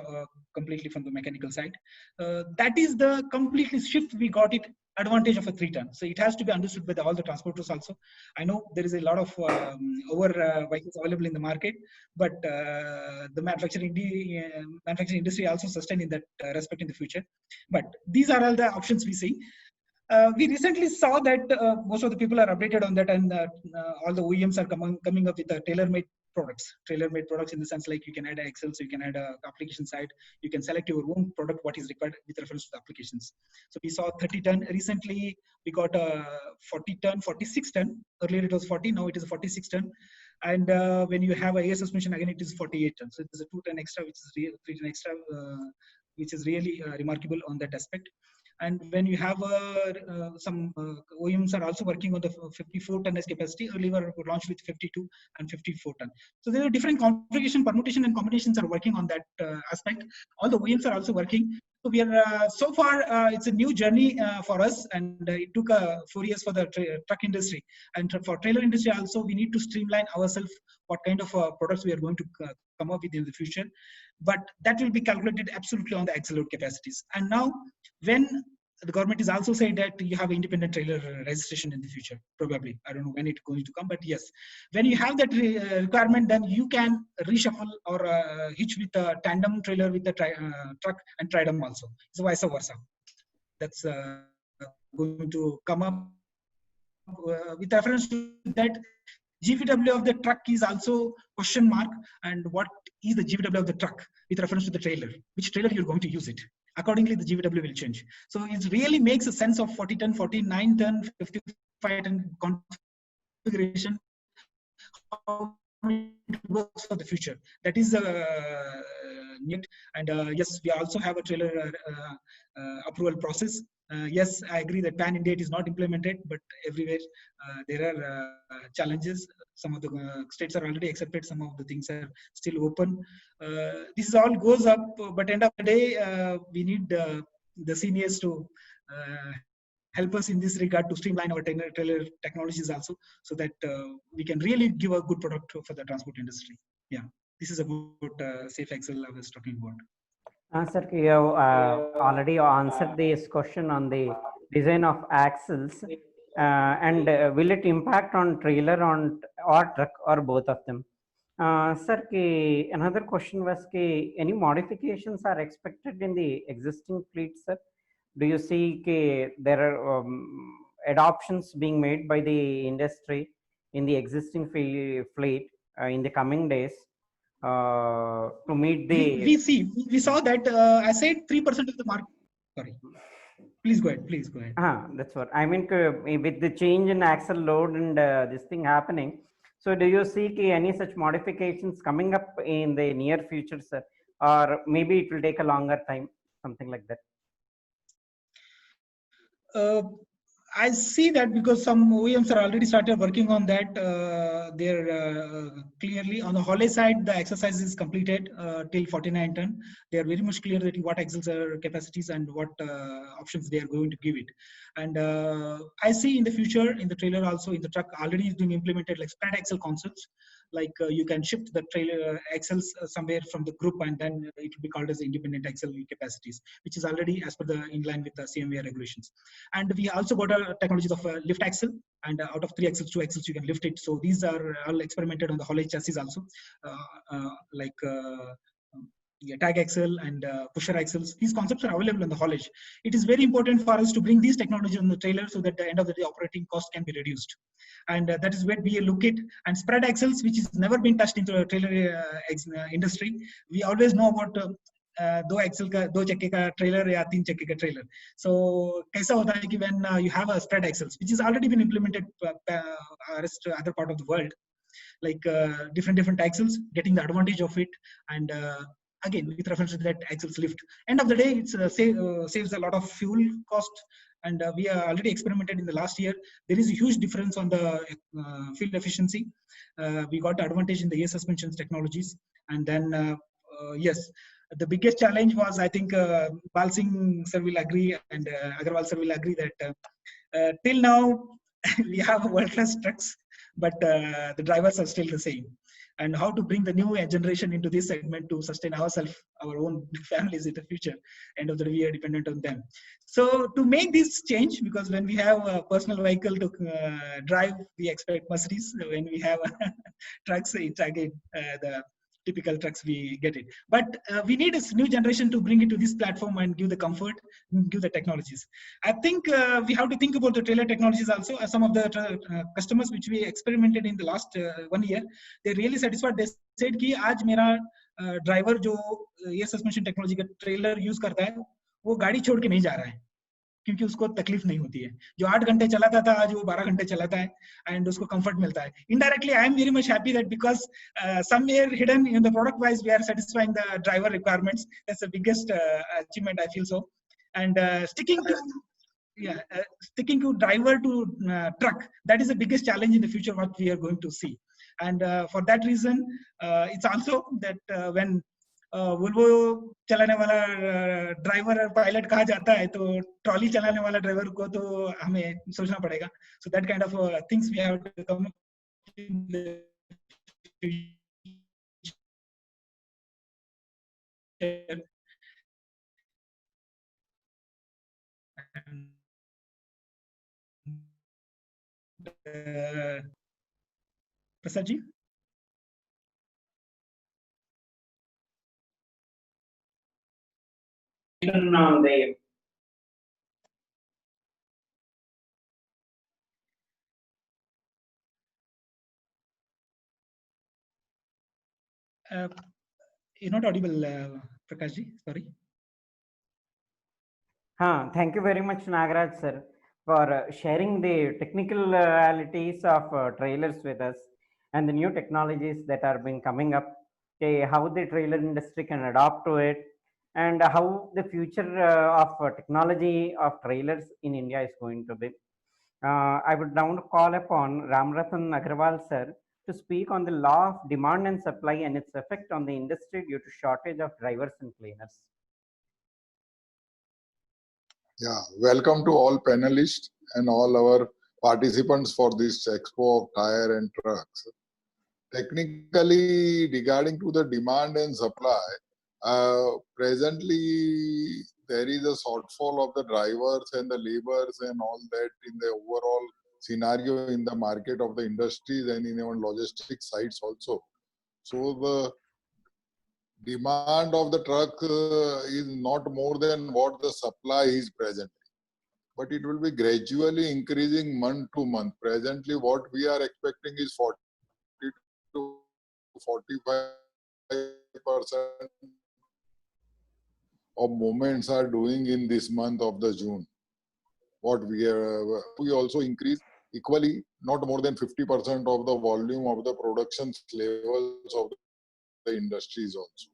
completely from the mechanical side. That is the completely shift we got it advantage of a 3 ton. So it has to be understood by all the transporters also. I know there is a lot of vehicles available in the market, but the manufacturing industry also sustain in that respect in the future. But these are all the options we see. We recently saw that most of the people are updated on that, and all the OEMs are coming up with tailor-made products. Tailor-made products in the sense like you can add axles, you can add a application side, you can select your own product, what is required with reference to the applications. So we saw 30 ton. Recently, we got a 40 ton, 46 ton. Earlier it was 40, now it is 46 ton. And when you have a air suspension, again it is 48 ton. So it is a 2 ton extra, which is 3 ton extra, which is really remarkable on that aspect. And when you have some OEMs are also working on the 54 ton capacity. Earlier we launched with 52 and 54 ton. So there are different configuration, permutation, and combinations are working on that aspect. All the OEMs are also working. So we are so far it's a new journey for us, and it took 4 years for the truck industry, and for trailer industry also. We need to streamline ourselves what kind of products we are going to come up with in the future, but that will be calculated absolutely on the axle load capacities. And now, when the government is also saying that you have independent trailer registration in the future, probably, I don't know when it's going to come, but yes, when you have that requirement, then you can reshuffle or hitch with a tandem trailer with the truck and tridem also. So vice versa. That's going to come up with reference to that. GVW of the truck is also question mark, and what is the GVW of the truck with reference to the trailer, which trailer you're going to use it. Accordingly, the GVW will change. So it really makes a sense of 40 ton, 49 ton, 55 ton configuration, how it works for the future. That is neat. And yes, we also have a trailer approval process. Yes, I agree that PAN India is not implemented, but everywhere there are challenges. Some of the states are already accepted, some of the things are still open. This all goes up, but end of the day, we need the seniors to help us in this regard to streamline our trailer technologies also, so that we can really give a good product for the transport industry. Yeah, this is about Safe Axle I was talking about. Sir, you have already answered this question on the design of axles, and will it impact on trailer or truck or both of them? Sir, another question was any modifications are expected in the existing fleet, sir? Do you see there are adoptions being made by the industry in the existing fleet in the coming days to meet the? We saw that I said 3% of the market. Sorry, please go ahead. Please go ahead. That's what I mean. With the change in axle load and this thing happening, so do you see any such modifications coming up in the near future, sir? Or maybe it will take a longer time, something like that? I see that because some OEMs are already started working on that. They're clearly on the haulage side, the exercise is completed till 49 ton. They are very much clear that what axles are capacities and what options they are going to give it. And I see in the future, in the trailer also, in the truck, already is being implemented like spread axle concepts. Like you can shift the trailer axles somewhere from the group, and then it will be called as independent axle capacities, which is already as per the in line with the CMVR regulations. And we also got a technology of lift axle, and out of 3 axles, 2 axles you can lift it. So these are all experimented on the haulage chassis also, yeah, tag axle and pusher axles. These concepts are available on the haulage. It is very important for us to bring these technologies on the trailer, so that at the end of the day operating cost can be reduced. And that is where we look at. And spread axles, which has never been touched into the trailer industry. We always know about दो axle का दो चक्के का trailer या 3 चक्के का trailer. So कैसा होता है कि when you have a spread axles, which has already been implemented other part of the world, like different axles, getting the advantage of it, and again with reference to that axles lift. End of the day, it's saves a lot of fuel cost, and we are already experimented in the last year. There is a huge difference on the fuel efficiency. We got the advantage in the air suspensions technologies, and then yes. The biggest challenge was, I think, Bal Singh sir will agree, and Agarwal sir will agree that till now we have world-class trucks, but the drivers are still the same. And how to bring the new generation into this segment to sustain ourselves, our own families in the future. End of the day, we are dependent on them. So to make this change, because when we have a personal vehicle to drive, we expect Mercedes. When we have trucks, it's again the typical trucks, we get it. But we need a new generation to bring it to this platform and give the comfort, give the technologies. I think we have to think about the trailer technologies also. Some of the customers which we experimented in the last 1 year, they're really satisfied. They said कि आज मेरा driver जो ये suspension technology का trailer use करता है, वो गाड़ी छोड़ के नहीं जा रहा है, क्योंकि उसको तकलीफ नहीं होती है. जो 8 घंटे चलाता था, आज वो 12 घंटे चलाता है, एंड उसको कंफर्ट मिलता है. Indirectly I am very much happy that because somewhere hidden in the product wise, we are satisfying the driver requirements. That's the biggest achievement, I feel so. And sticking to driver to truck, that is the biggest challenge in the future what we are going to see. And for that reason, it's also that when Volvo चलाने वाला driver pilot कहा जाता है, तो trolley चलाने वाला driver को तो हमें सोचना पड़ेगा. So that kind of things we have to come in the Prasad ji. The You're not audible, Prakash ji. Sorry. Thank you very much, Nagaraj sir, for sharing the technical realities of trailers with us and the new technologies that are being coming up, how the trailer industry can adapt to it, and how the future of technology of trailers in India is going to be. I would now call upon Ramratan Agarwal sir to speak on the law of demand and supply and its effect on the industry due to shortage of drivers and cleaners. Yeah, welcome to all panelists and all our participants for this expo of tire and trucks. Technically, regarding to the demand and supply, presently there is a shortfall of the drivers and the laborers and all that in the overall scenario in the market of the industries and in our logistics sites also. So the demand of the truck is not more than what the supply is presently. But it will be gradually increasing month to month. Presently, what we are expecting is 40 to 45% of movements are doing in this month of the June. What we also increase equally, not more than 50% of the volume of the production levels of the industries also.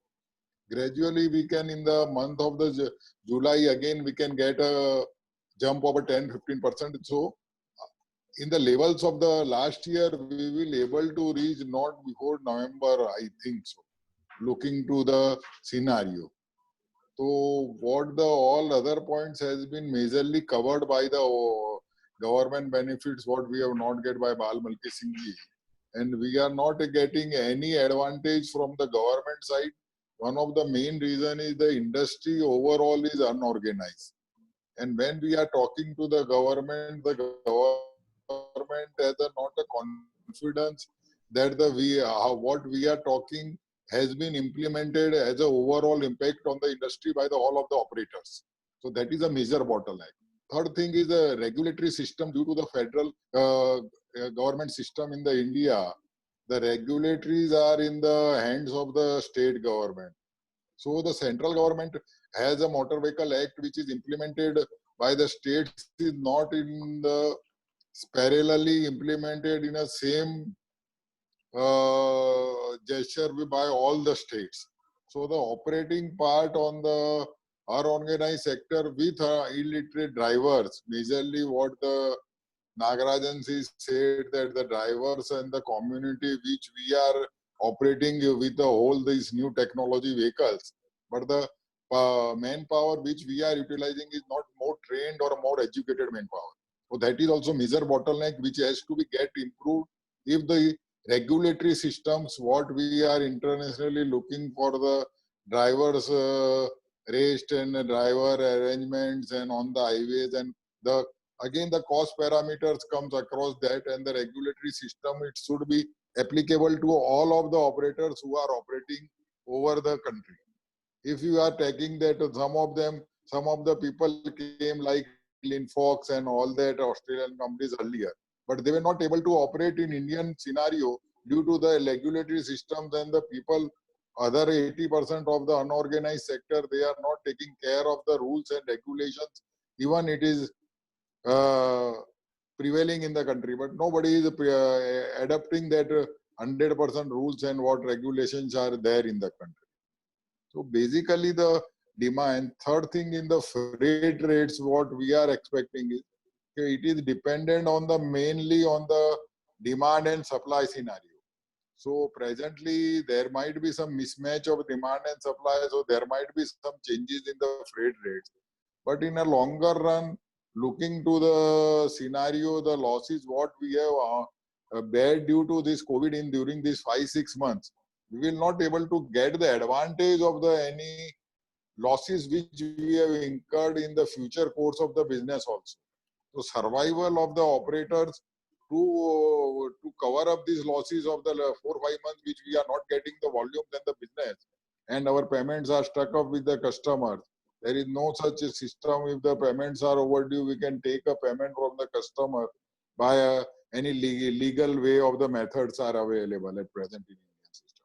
Gradually, we can in the month of the July again we can get a jump over 10-15%. So in the levels of the last year, we will able to reach not before November, I think so, looking to the scenario. So what the all other points has been majorly covered by the government benefits, what we have not get by Bal Malki Singh ji. And we are not getting any advantage from the government side. One of the main reason is the industry overall is unorganized. And when we are talking to the government has not a confidence that what we are talking has been implemented as an overall impact on the industry by the all of the operators. So that is a major bottleneck. Third thing is the regulatory system due to the federal government system in the India. The regulatories are in the hands of the state government. So the central government has a Motor Vehicle Act which is implemented by the states, is not in the parallelly implemented in a same gesture by all the states. So the operating part on the unorganized sector with illiterate drivers, majorly what the Nagarajan said that the drivers and the community which we are operating with the whole these new technology vehicles, but the manpower which we are utilizing is not more trained or more educated manpower. So that is also major bottleneck which has to be get improved. If the regulatory systems, what we are internationally looking for the drivers rest and driver arrangements and on the highways and the again the cost parameters comes across that and the regulatory system it should be applicable to all of the operators who are operating over the country. If you are taking that some of the people came like Linfox and all that Australian companies earlier, but they were not able to operate in Indian scenario due to the regulatory systems and the people, other 80% of the unorganized sector, they are not taking care of the rules and regulations. Even it is prevailing in the country, but nobody is adapting that 100% rules and what regulations are there in the country. So basically the demand. Third thing in the freight rates, what we are expecting is it is dependent on the mainly on the demand and supply scenario. So presently there might be some mismatch of demand and supply, so there might be some changes in the freight rates. But in a longer run, looking to the scenario, the losses what we have bear due to this COVID in during these 5-6 months, we will not able to get the advantage of the any losses which we have incurred in the future course of the business also. So survival of the operators to cover up these losses of the 4-5 months which we are not getting the volumes and the business and our payments are stuck up with the customers. There is no such a system. If the payments are overdue, we can take a payment from the customer by any legal way of the methods are available at present in Indian system.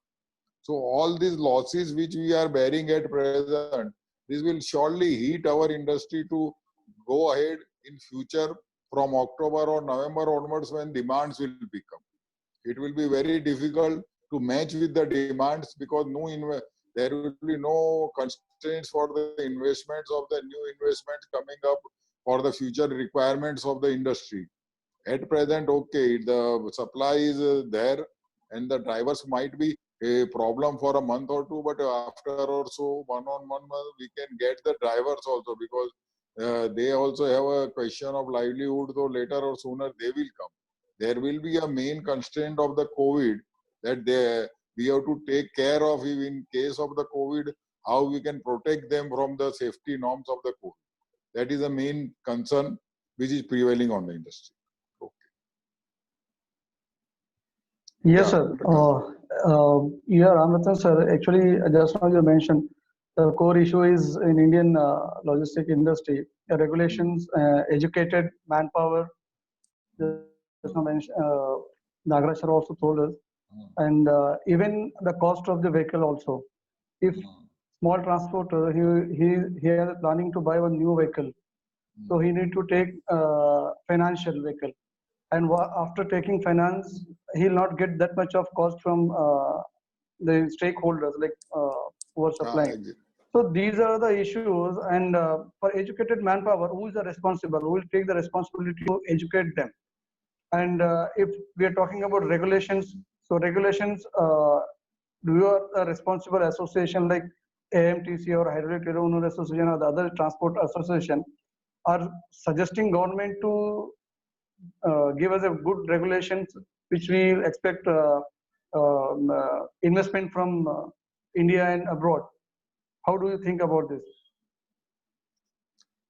So all these losses which we are bearing at present, this will surely hit our industry to go ahead in future from October or November onwards when demands will become. It will be very difficult to match with the demands because there will be no constraints for the investments of the new investments coming up for the future requirements of the industry. At present, okay, the supply is there and the drivers might be a problem for a month or two, but after or so, 1 on 1 month, we can get the drivers also because they also have a question of livelihood, so later or sooner they will come. There will be a main constraint of the COVID that we have to take care of in case of the COVID, how we can protect them from the safety norms of the COVID. That is the main concern which is prevailing on the industry. Yes, Yeah, sir. Yeah, Ramaratan sir, actually, just now you mentioned the core issue is in Indian logistic industry, regulations, educated manpower. Just now mentioned, Nagaraj sir also told us, and even the cost of the vehicle also. If small transporter, he has planning to buy one new vehicle, so he need to take financial vehicle. And after taking finance, he'll not get that much of cost from the stakeholders like who are supplying. So these are the issues, and for educated manpower, who is the responsible? Who will take the responsibility to educate them? And if we are talking about regulations, so regulations, do you are a responsible association like AMTC or Hydraulic Owner Association or the other transport association are suggesting government to give us a good regulations which we expect investment from India and abroad. How do you think about this?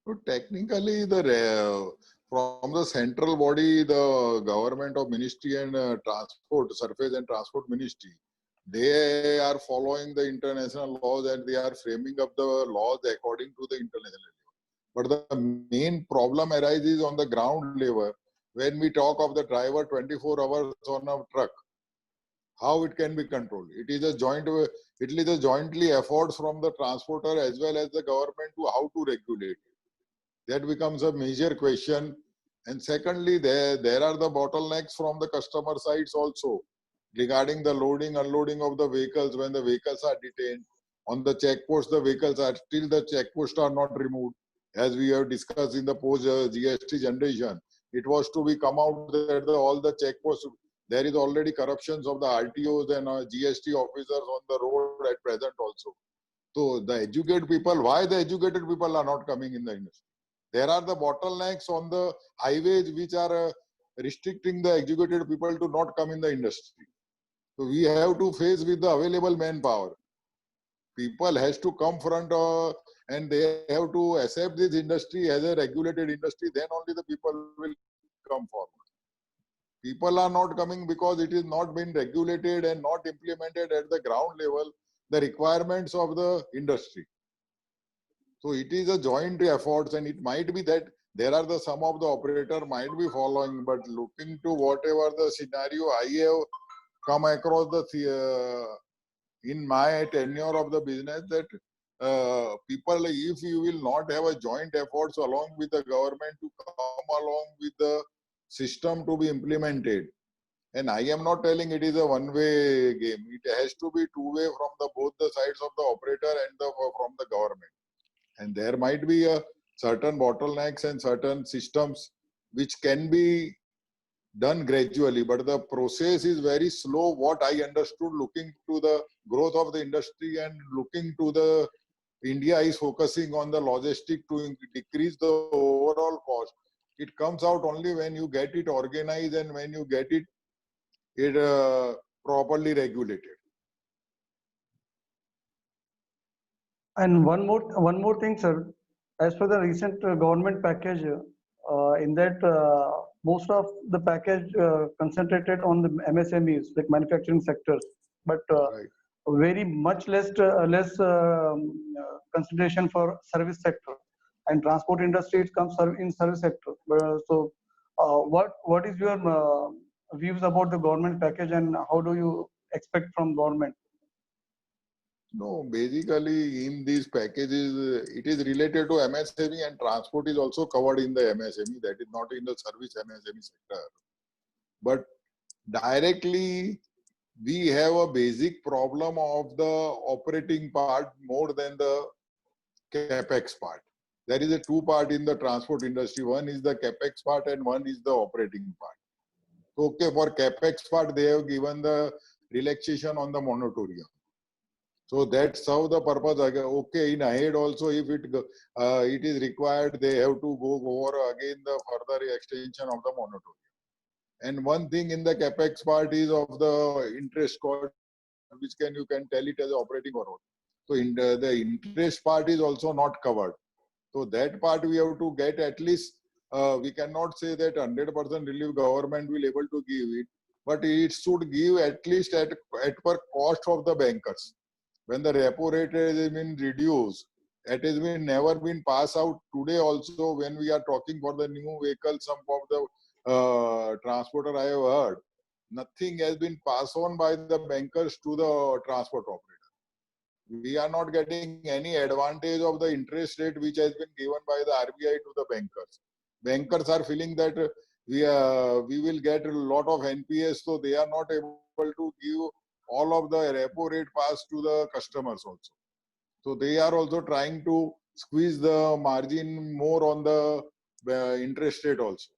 So technically, from the central body, the government of Ministry and Transport, Surface and Transport Ministry, they are following the international laws and they are framing up the laws according to the international level. But the main problem arises on the ground level when we talk of the driver 24 hours on a truck. How it can be controlled? It is a jointly efforts from the transporter as well as the government to how to regulate it. That becomes a major question. And secondly, there are the bottlenecks from the customer sides also regarding the loading, unloading of the vehicles when the vehicles are detained. On the checkpost, the vehicles are still the checkposts are not removed. As we have discussed in the post GST generation, it was to be come out that all the checkposts, there is already corruptions of the RTOs and GST officers on the road at present also. So the educated people, why the educated people are not coming in the industry? There are the bottlenecks on the highways which are restricting the educated people to not come in the industry. So we have to face with the available manpower. People has to come front and they have to accept this industry as a regulated industry. Then only the people will come forward. People are not coming because it is not been regulated and not implemented at the ground level, the requirements of the industry. So it is a joint effort, and it might be that there are some of the operator might be following, but looking to whatever the scenario I have come across in my tenure of the business, that people, if you will not have a joint efforts along with the government to come along with the system to be implemented, and I am not telling it is a one-way game. It has to be two-way from both the sides of the operator and from the government. And there might be a certain bottlenecks and certain systems which can be done gradually, but the process is very slow. What I understood, looking to the growth of the industry and looking to the India is focusing on the logistic to decrease the overall cost. It comes out only when you get it organized and when you get it properly regulated. And one more thing, sir. As per the recent government package, in that most of the package concentrated on the MSMEs, like manufacturing sectors, but Right. very much less consideration for service sector. And transport industry it comes in service sector. So, what is your views about the government package, and how do you expect from government? No, basically in these packages, it is related to MSME, and transport is also covered in the MSME. That is not in the service MSME sector. But directly, we have a basic problem of the operating part more than the capex part. There is a two part in the transport industry. One is the capex part and one is the operating part. Okay, for capex part, they have given the relaxation on the moratorium. So that's how the purpose. Okay, in ahead also, if it is required, they have to go over again the further extension of the moratorium. And one thing in the capex part is of the interest cost, which you can tell it as operating or not. So in the interest part is also not covered. So that part we have to get at least. We cannot say that 100% relief government will able to give it, but it should give at least at per cost of the bankers. When the repo rate has been reduced, it has been never been passed out. Today also, when we are talking for the new vehicles, some of the transporter I have heard, nothing has been passed on by the bankers to the transport operator. We are not getting any advantage of the interest rate which has been given by the RBI to the bankers. Bankers are feeling that we will get a lot of NPS, so they are not able to give all of the repo rate pass to the customers also. So they are also trying to squeeze the margin more on the interest rate also.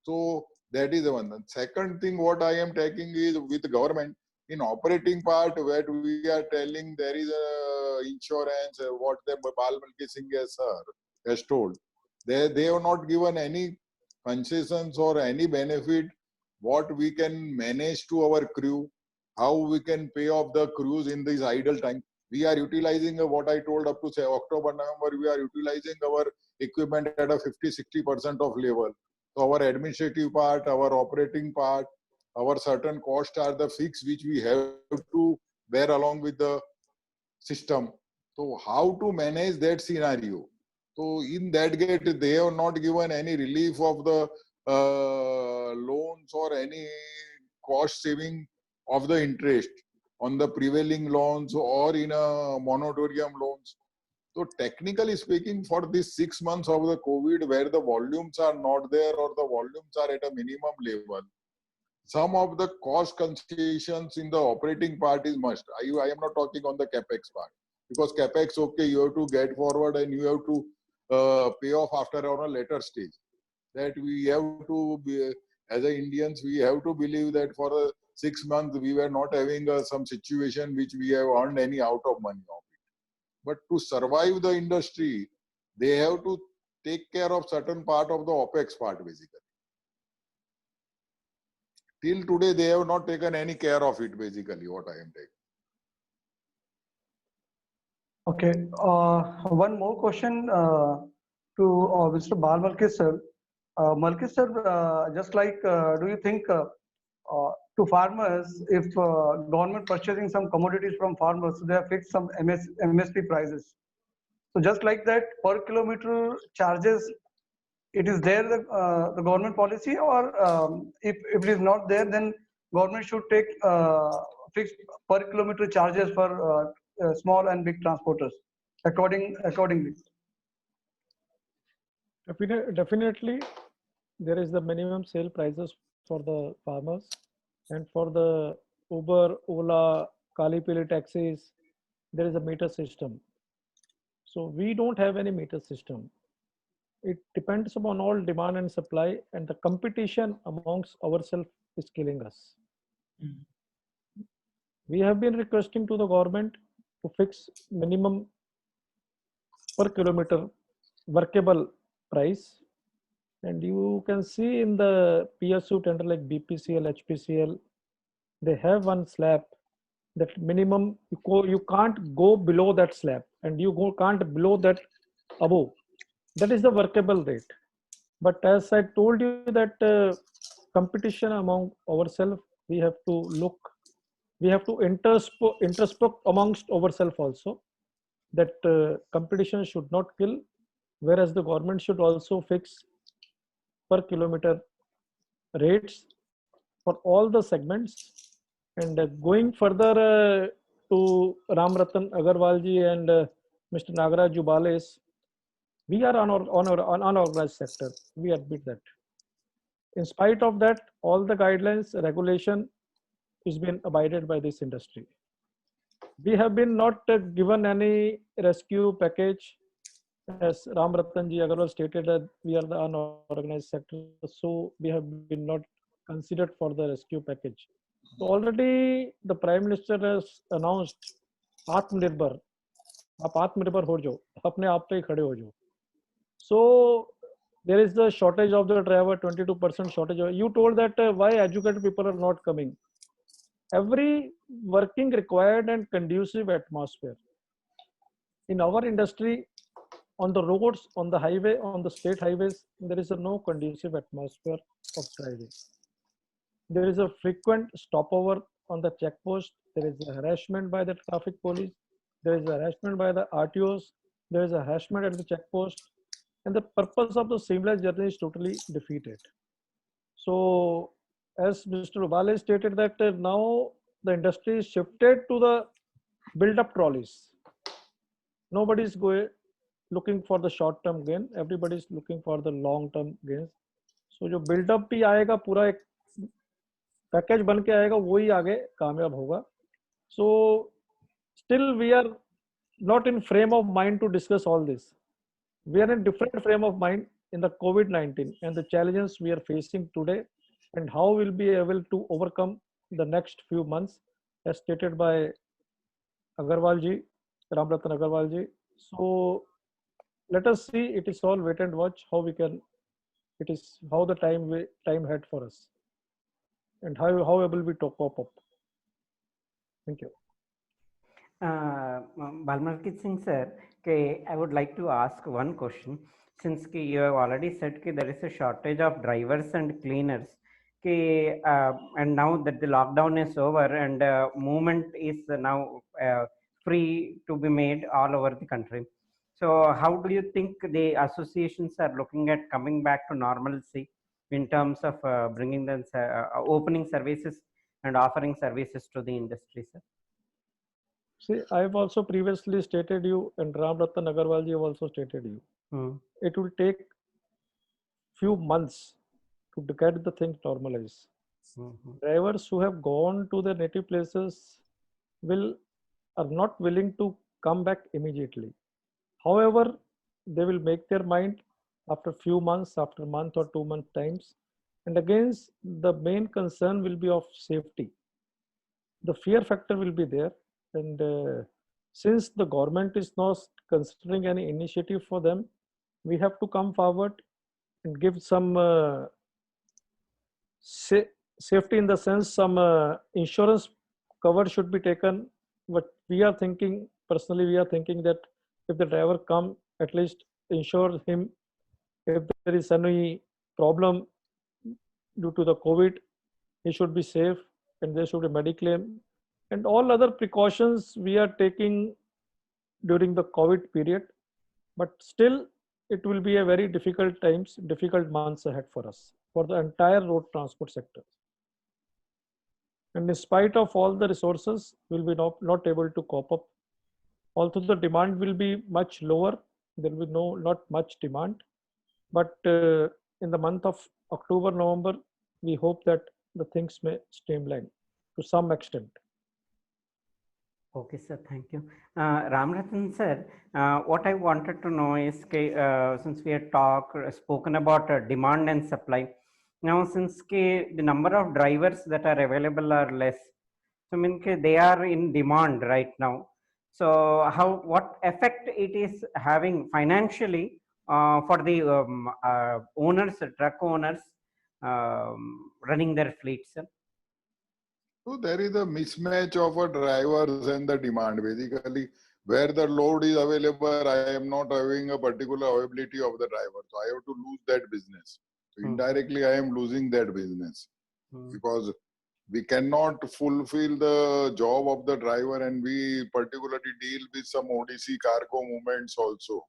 So that is the one. The second thing what I am taking is with the government in operating part where we are telling there is a insurance, what the Bal Mulki Singh has told. They have not given any concessions or any benefit what we can manage to our crew, how we can pay off the crews in this idle time. We are utilizing what I told up to say October, November, we are utilizing our equipment at a 50-60% of level. So our administrative part, our operating part, our certain costs are the fixed which we have to bear along with the system. So how to manage that scenario? So in that gate, they have not given any relief of the loans or any cost saving of the interest on the prevailing loans or in a moratorium loans. So technically speaking, for these 6 months of the COVID, where the volumes are not there or the volumes are at a minimum level, some of the cost concessions in the operating part is must. I am not talking on the capex part, because capex, okay, you have to get forward and you have to pay off after on a later stage. That we have to be, as a Indians, we have to believe that for 6 months we were not having some situation which we have earned any out of money of it. But to survive the industry, they have to take care of certain part of the OPEX part basically. Till today, they have not taken any care of it basically, what I am taking. Okay, one more question to Mr. Bal Mulki sir. Mulki sir, just like, do you think to farmers, if government purchasing some commodities from farmers, they have fixed some MSP prices. So just like that, per kilometer charges, it is there the government policy, or if it is not there, then government should take fixed per kilometer charges for small and big transporters accordingly. Definitely, there is the minimum sale prices for the farmers, and for the Uber, Ola, Kali Pili taxis, there is a meter system. So we don't have any meter system. It depends upon all demand and supply, and the competition amongst ourselves is killing us. We have been requesting to the government to fix minimum per kilometer workable price, and you can see in the PSU tender like BPCL, HPCL, they have one slab that minimum you can't go below that slab, and you can't below that above. That is the workable rate. But as I told you that competition among ourselves, we have to look, we have to introspect amongst ourselves also, that competition should not kill, whereas the government should also fix per kilometer rates for all the segments. And going further, to Ram Ratan Agarwal ji and Mr. Nagaraj Jubales, we are on unorganized sector. We admit that. In spite of that, all the guidelines, regulation is being abided by this industry. We have been not given any rescue package, as Ram Ratan ji Agarwal stated that we are the unorganized sector, so we have been not considered for the rescue package. So already the Prime Minister has announced Atmanirbhar. आप आत्मनिर्भर हो जाओ, अपने आप पे खड़े हो जाओ. So there is the shortage of the driver, 22% shortage. You told that why educated people are not coming. Every working required and conducive atmosphere. In our industry, on the roads, on the highway, on the state highways, there is a no conducive atmosphere of driving. There is a frequent stopover on the checkpost. There is a harassment by the traffic police. There is a harassment by the RTOs. There is a harassment at the checkpost. And the purpose of the seamless journey is totally defeated. So, as Mr. Ubale stated that now the industry is shifted to the build-up trolleys. Nobody is looking for the short-term gain. Everybody is looking for the long-term gains. So, जो build-up भी आएगा पूरा एक package बन के आएगा वही आगे कामयाब होगा. So, still we are not in frame of mind to discuss all this. We are in different frame of mind in the COVID-19 and the challenges we are facing today and how we'll be able to overcome the next few months as stated by Agarwal ji, Ram Ratan Agarwal ji. So let us see, it is all wait and watch how we can, it is how the time had for us and how able we to cope up. Thank you. Balmalkit Singh sir, I would like to ask one question. Since you have already said there is a shortage of drivers and cleaners, and now that the lockdown is over and movement is now free to be made all over the country. So how do you think the associations are looking at coming back to normalcy in terms of bringing them, opening services and offering services to the industry, sir? See, I have also previously stated you, and Ram Ratan Agarwal ji have also stated you. It will take few months to get the things normalized. Drivers who have gone to their native places are not willing to come back immediately. However, they will make their mind after few months, after a month or 2 month times. And again, the main concern will be of safety. The fear factor will be there. And since the government is not considering any initiative for them, we have to come forward and give some safety in the sense some insurance cover should be taken. But we are thinking, personally, we are thinking that if the driver come, at least insure him. If there is any problem due to the COVID, he should be safe and there should be mediclaim. And all other precautions we are taking during the COVID period, but still it will be a very difficult months ahead for us, for the entire road transport sector. And in spite of all the resources, we'll be not able to cope up. Also, the demand will be much lower. There will be not much demand, but in the month of October, November, we hope that the things may streamline to some extent. Okay, sir. Thank you. Ram Ratan sir, what I wanted to know is, since we had spoken about demand and supply, now since the number of drivers that are available are less, so I mean they are in demand right now. So what effect it is having financially for the owners, truck owners running their fleets, sir? So there is a mismatch of a drivers and the demand. Basically, where the load is available, I am not having a particular availability of the driver. So I have to lose that business. So indirectly, I am losing that business because we cannot fulfill the job of the driver, and we particularly deal with some ODC cargo movements also.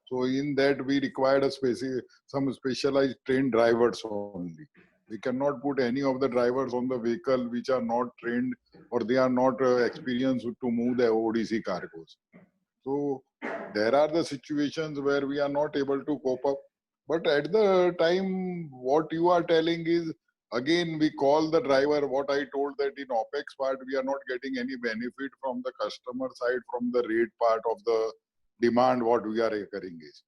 So in that, we required some specialized trained drivers only. We cannot put any of the drivers on the vehicle which are not trained or they are not experienced to move the ODC cargos. So there are the situations where we are not able to cope up. But at the time, what you are telling is, again, we call the driver, what I told that in OPEX part, we are not getting any benefit from the customer side, from the rate part of the demand, what we are incurring is.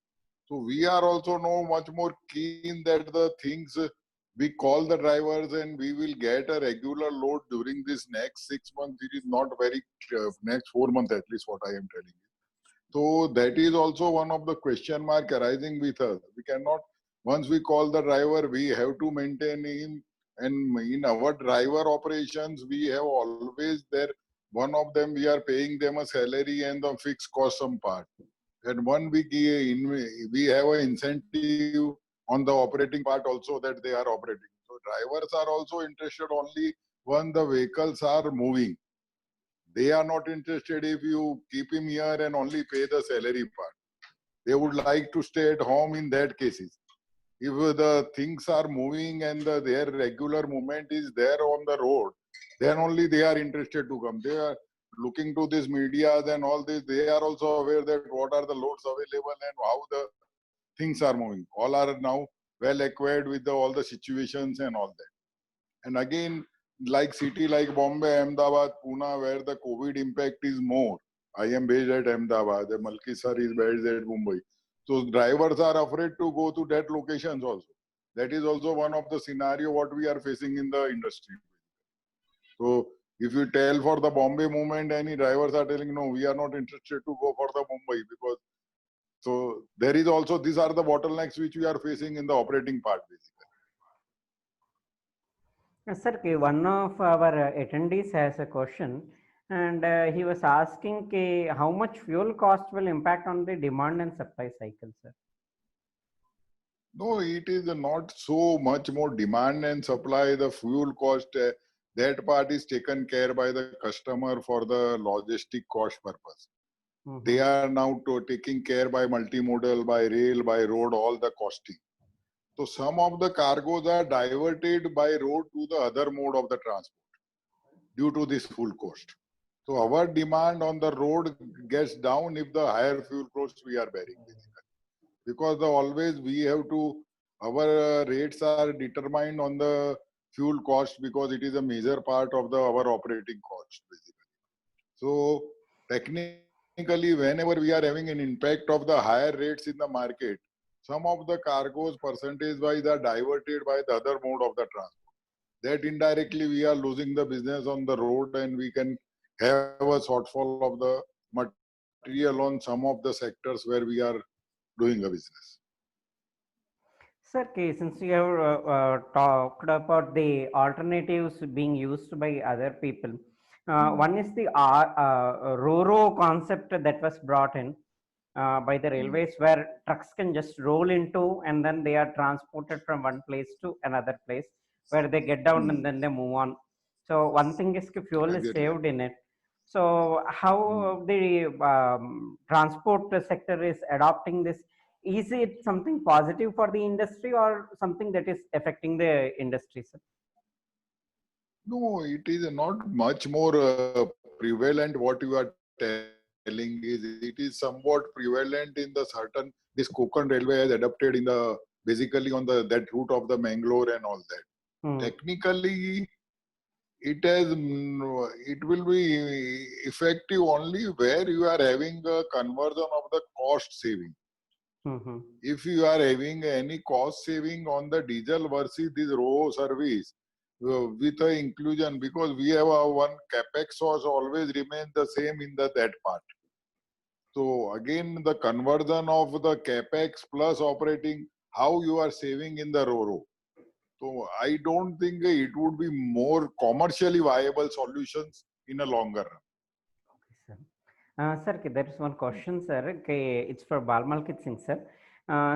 So we are also now much more keen that the things we call the drivers and we will get a regular load during this next 6 months. It is not very, next 4 months at least what I am telling you. So that is also one of the question mark arising with us. We cannot, once we call the driver, we have to maintain him. And in our driver operations, we have always there, one of them, we are paying them a salary and the fixed cost some part. And one we have an incentive on the operating part also that they are operating. So drivers are also interested only when the vehicles are moving. They are not interested if you keep him here and only pay the salary part. They would like to stay at home in that cases. If the things are moving and their regular movement is there on the road, then only they are interested to come. They are looking to these medias and all this. They are also aware that what are the loads available and how the things are moving. All are now well acquainted with all the situations and all that. And again, like city like Bombay, Ahmedabad, Pune, where the COVID impact is more. I am based at Ahmedabad. The Malki sir is based at Mumbai. So drivers are afraid to go to that locations also. That is also one of the scenario what we are facing in the industry. So if you tell for the Bombay movement, any drivers are telling, no, we are not interested to go for the Mumbai because. So there is also, these are the bottlenecks which we are facing in the operating part basically. Sir, one of our attendees has a question, and he was asking how much fuel cost will impact on the demand and supply cycle, sir? No, it is not so much more demand and supply. The fuel cost, that part is taken care by the customer for the logistic cost purpose. Mm-hmm. They are now taking care by multimodal, by rail, by road, all the costing. So some of the cargoes are diverted by road to the other mode of the transport due to this fuel cost. So our demand on the road gets down if the higher fuel cost we are bearing basically. Because always we have to, our rates are determined on the fuel cost because it is a major part of our operating cost basically. So technically whenever we are having an impact of the higher rates in the market, some of the cargoes percentage-wise are diverted by the other mode of the transport. That indirectly we are losing the business on the road and we can have a shortfall of the material on some of the sectors where we are doing a business. Sir, since you have talked about the alternatives being used by other people, one is the RoRo concept that was brought in. By the railways where trucks can just roll into and then they are transported from one place to another place where they get down and then they move on. So one thing is fuel is saved in it. So how the transport sector is adopting this? Is it something positive for the industry or something that is affecting the industry, sir? No, it is not much more prevalent what you are telling is it is somewhat prevalent in the certain, this Konkan railway has adapted in the basically on the that route of the Mangalore and all that. Technically it will be effective only where you are having a conversion of the cost saving. If you are having any cost saving on the diesel versus this RoRo service with the inclusion, because we have one capex source always remains the same in that part. So again, the conversion of the capex plus operating, how you are saving in the RoRo. So I don't think it would be more commercially viable solutions in a longer run. Okay, sir. Sir, there is one question, sir. It's for Balmalkit Singh, sir.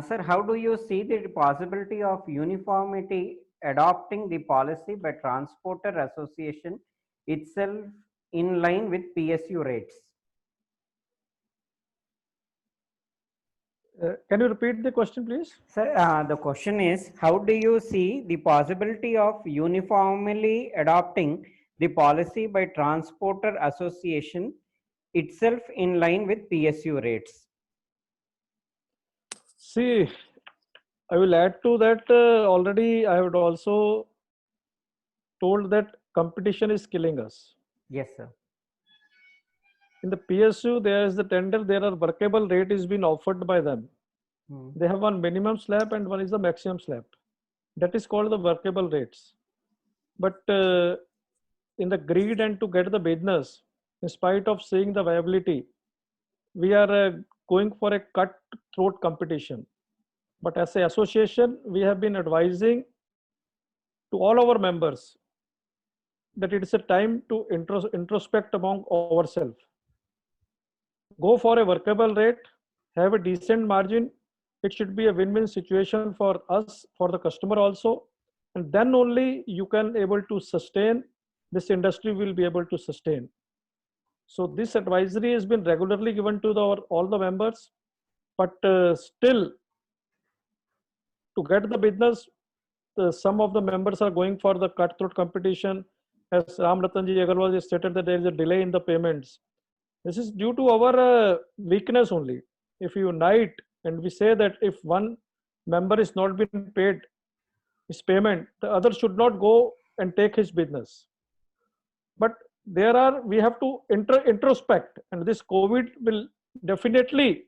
Sir, how do you see the possibility of uniformity adopting the policy by Transporter Association itself in line with PSU rates? Can you repeat the question, please? Sir, the question is, how do you see the possibility of uniformly adopting the policy by Transporter Association itself in line with PSU rates? See, I will add to that. Already, I would also told that competition is killing us. Yes, sir. In the PSU, there is the tender. There are workable rate is being offered by them. They have one minimum slab and one is the maximum slab. That is called the workable rates. But in the greed and to get the business, in spite of seeing the viability, we are going for a cutthroat competition. But as an association, we have been advising to all our members that it is a time to introspect among ourselves. Go for a workable rate, have a decent margin. It should be a win-win situation for us, for the customer also. And then only you can able to sustain, this industry will be able to sustain. So this advisory has been regularly given to all the members, but still to get the business, some of the members are going for the cutthroat competition. As Ram Ratanji Agarwal has stated that there is a delay in the payments. This is due to our weakness only. If you unite and we say that if one member is not being paid his payment, the other should not go and take his business. But we have to introspect, and this COVID will definitely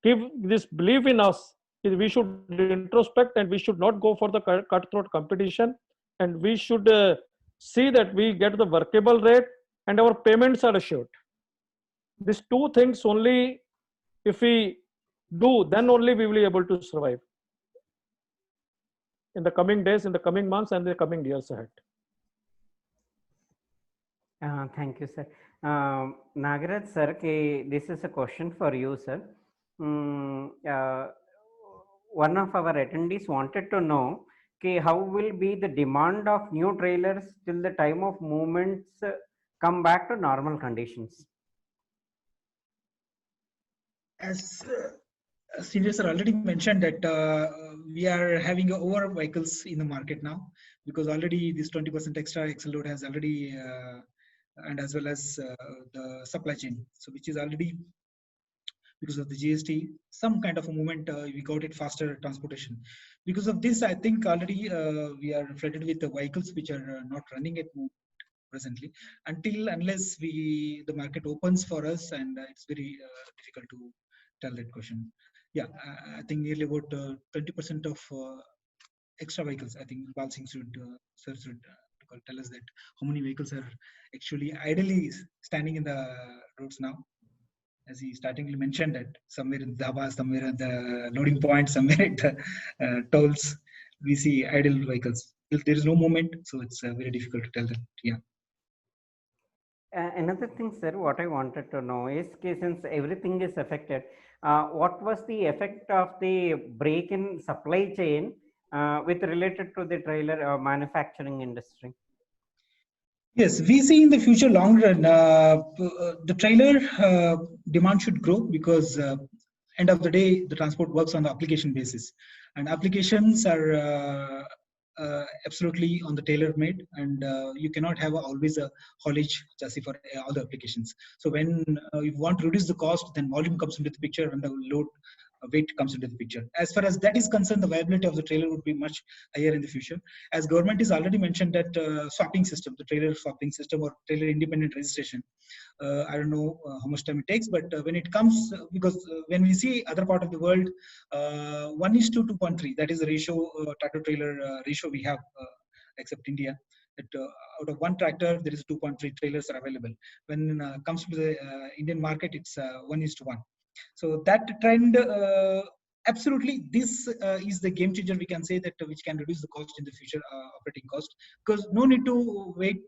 give this belief in us. We should introspect and we should not go for the cutthroat competition, and we should see that we get the workable rate and our payments are assured. These two things only, if we do, then only we will be able to survive in the coming days, in the coming months, and the coming years ahead. Thank you, sir. Nagaraj sir, this is a question for you, sir. One of our attendees wanted to know how will be the demand of new trailers till the time of movements come back to normal conditions? As Senior sir already mentioned that we are having over vehicles in the market now, because already this 20% extra axle load has already and as well as the supply chain, so which is already because of the GST, some kind of a movement, we got it faster transportation. Because of this, I think already we are flooded with the vehicles which are not running at presently, unless the market opens for us, and it's very difficult to tell that question. Yeah, I think nearly about 20% of extra vehicles. I think Bal Singh should tell us that how many vehicles are actually idly standing in the roads now. As he startingly mentioned that somewhere in Dhaba, somewhere at the loading point, somewhere at the tolls, we see idle vehicles. If there is no movement, so it's very difficult to tell that. Yeah. Another thing, sir, what I wanted to know is, since everything is affected, what was the effect of the break in supply chain with related to the trailer manufacturing industry? Yes, we see in the future long run, the trailer demand should grow, because end of the day, the transport works on the application basis, and applications are absolutely on the tailor made, and you cannot have always a haulage chassis for all the applications. So when you want to reduce the cost, then volume comes into the picture, and the load weight comes into the picture. As far as that is concerned, the viability of the trailer would be much higher in the future, as government is already mentioned that swapping system, the trailer swapping system or trailer independent registration. I don't know how much time it takes, but when it comes, because when we see other part of the world, 1:2.3, that is the ratio, tractor trailer ratio we have, except India. That out of one tractor, there is 2.3 trailers are available. When it comes to the Indian market, it's 1:1. So that trend, absolutely, this is the game changer, we can say, that which can reduce the cost in the future, operating cost, because no need to wait,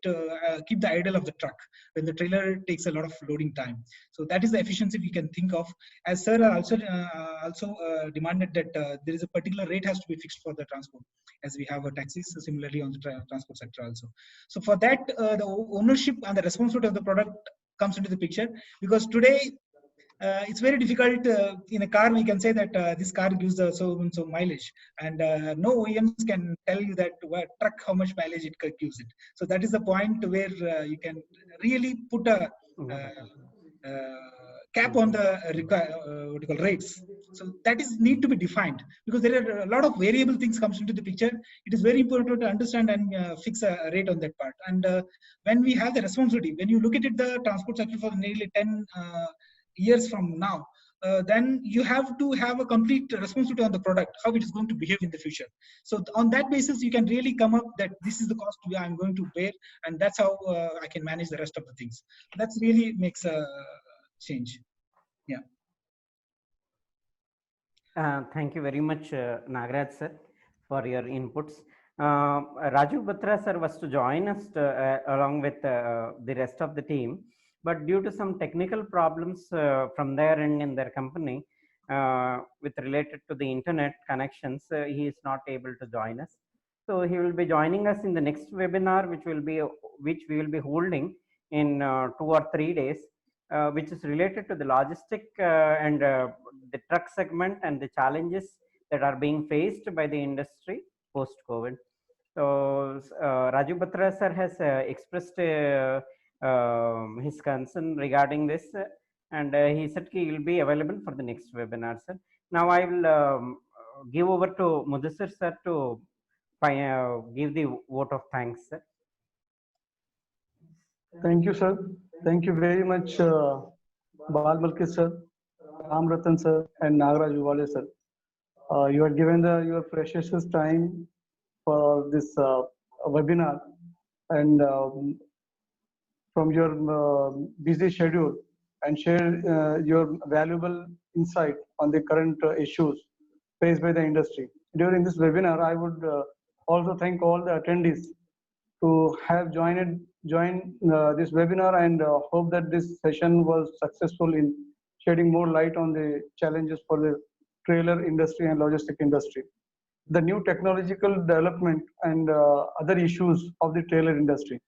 keep the idle of the truck when the trailer takes a lot of loading time. So that is the efficiency we can think of. As sir also demanded that there is a particular rate has to be fixed for the transport, as we have a taxis similarly on the transport sector also. So for that, the ownership and the responsibility of the product comes into the picture, because today it's very difficult in a car. We can say that this car gives so and so mileage, and no OEMs can tell you that truck how much mileage it gives it. So that is the point where you can really put a cap on the what you call rates. So that is need to be defined, because there are a lot of variable things comes into the picture. It is very important to understand and fix a rate on that part. And when we have the responsibility, when you look at it, the transport sector for nearly 10 years from now, then you have to have a complete responsibility on the product, how it is going to behave in the future. So on that basis, you can really come up that this is the cost I'm going to bear, and that's how I can manage the rest of the things. That's really makes a change. Yeah. Thank you very much, Nagaraj sir, for your inputs. Rajiv Batra sir was to join us along with the rest of the team, but due to some technical problems from their end in their company with related to the internet connections, he is not able to join us. So he will be joining us in the next webinar, which we will be holding in 2 or 3 days, which is related to the logistic and the truck segment and the challenges that are being faced by the industry post-COVID. So Rajiv Batra sir has expressed his concern regarding this, and he said he will be available for the next webinar, sir. Now I will give over to Mudasir sir to give the vote of thanks, sir. Thank you, sir. Thank you very much, Bal Balkis sir, Ram Ratan sir, and Nagaraj Uvale sir. You had given your precious time for this webinar, and from your busy schedule, and share your valuable insight on the current issues faced by the industry. During this webinar, I would also thank all the attendees to have joined this webinar, and hope that this session was successful in shedding more light on the challenges for the trailer industry and logistic industry, the new technological development, and other issues of the trailer industry.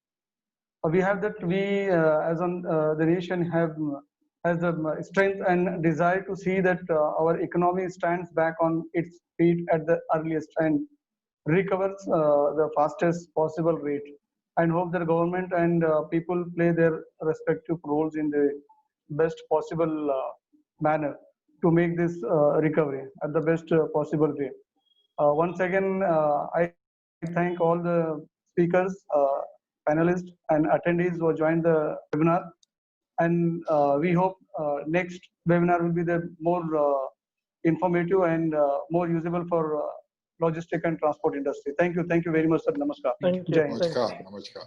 We have that we as on the nation has the strength and desire to see that our economy stands back on its feet at the earliest and recovers the fastest possible rate, and hope that government and people play their respective roles in the best possible manner to make this recovery at the best possible way. Once again, I thank all the speakers, panelists, and attendees who joined the webinar, and we hope next webinar will be the more informative and more usable for logistic and transport industry. Thank you very much, sir. Namaskar. Thank you. Jai Hind. Namaskar. Namaskar.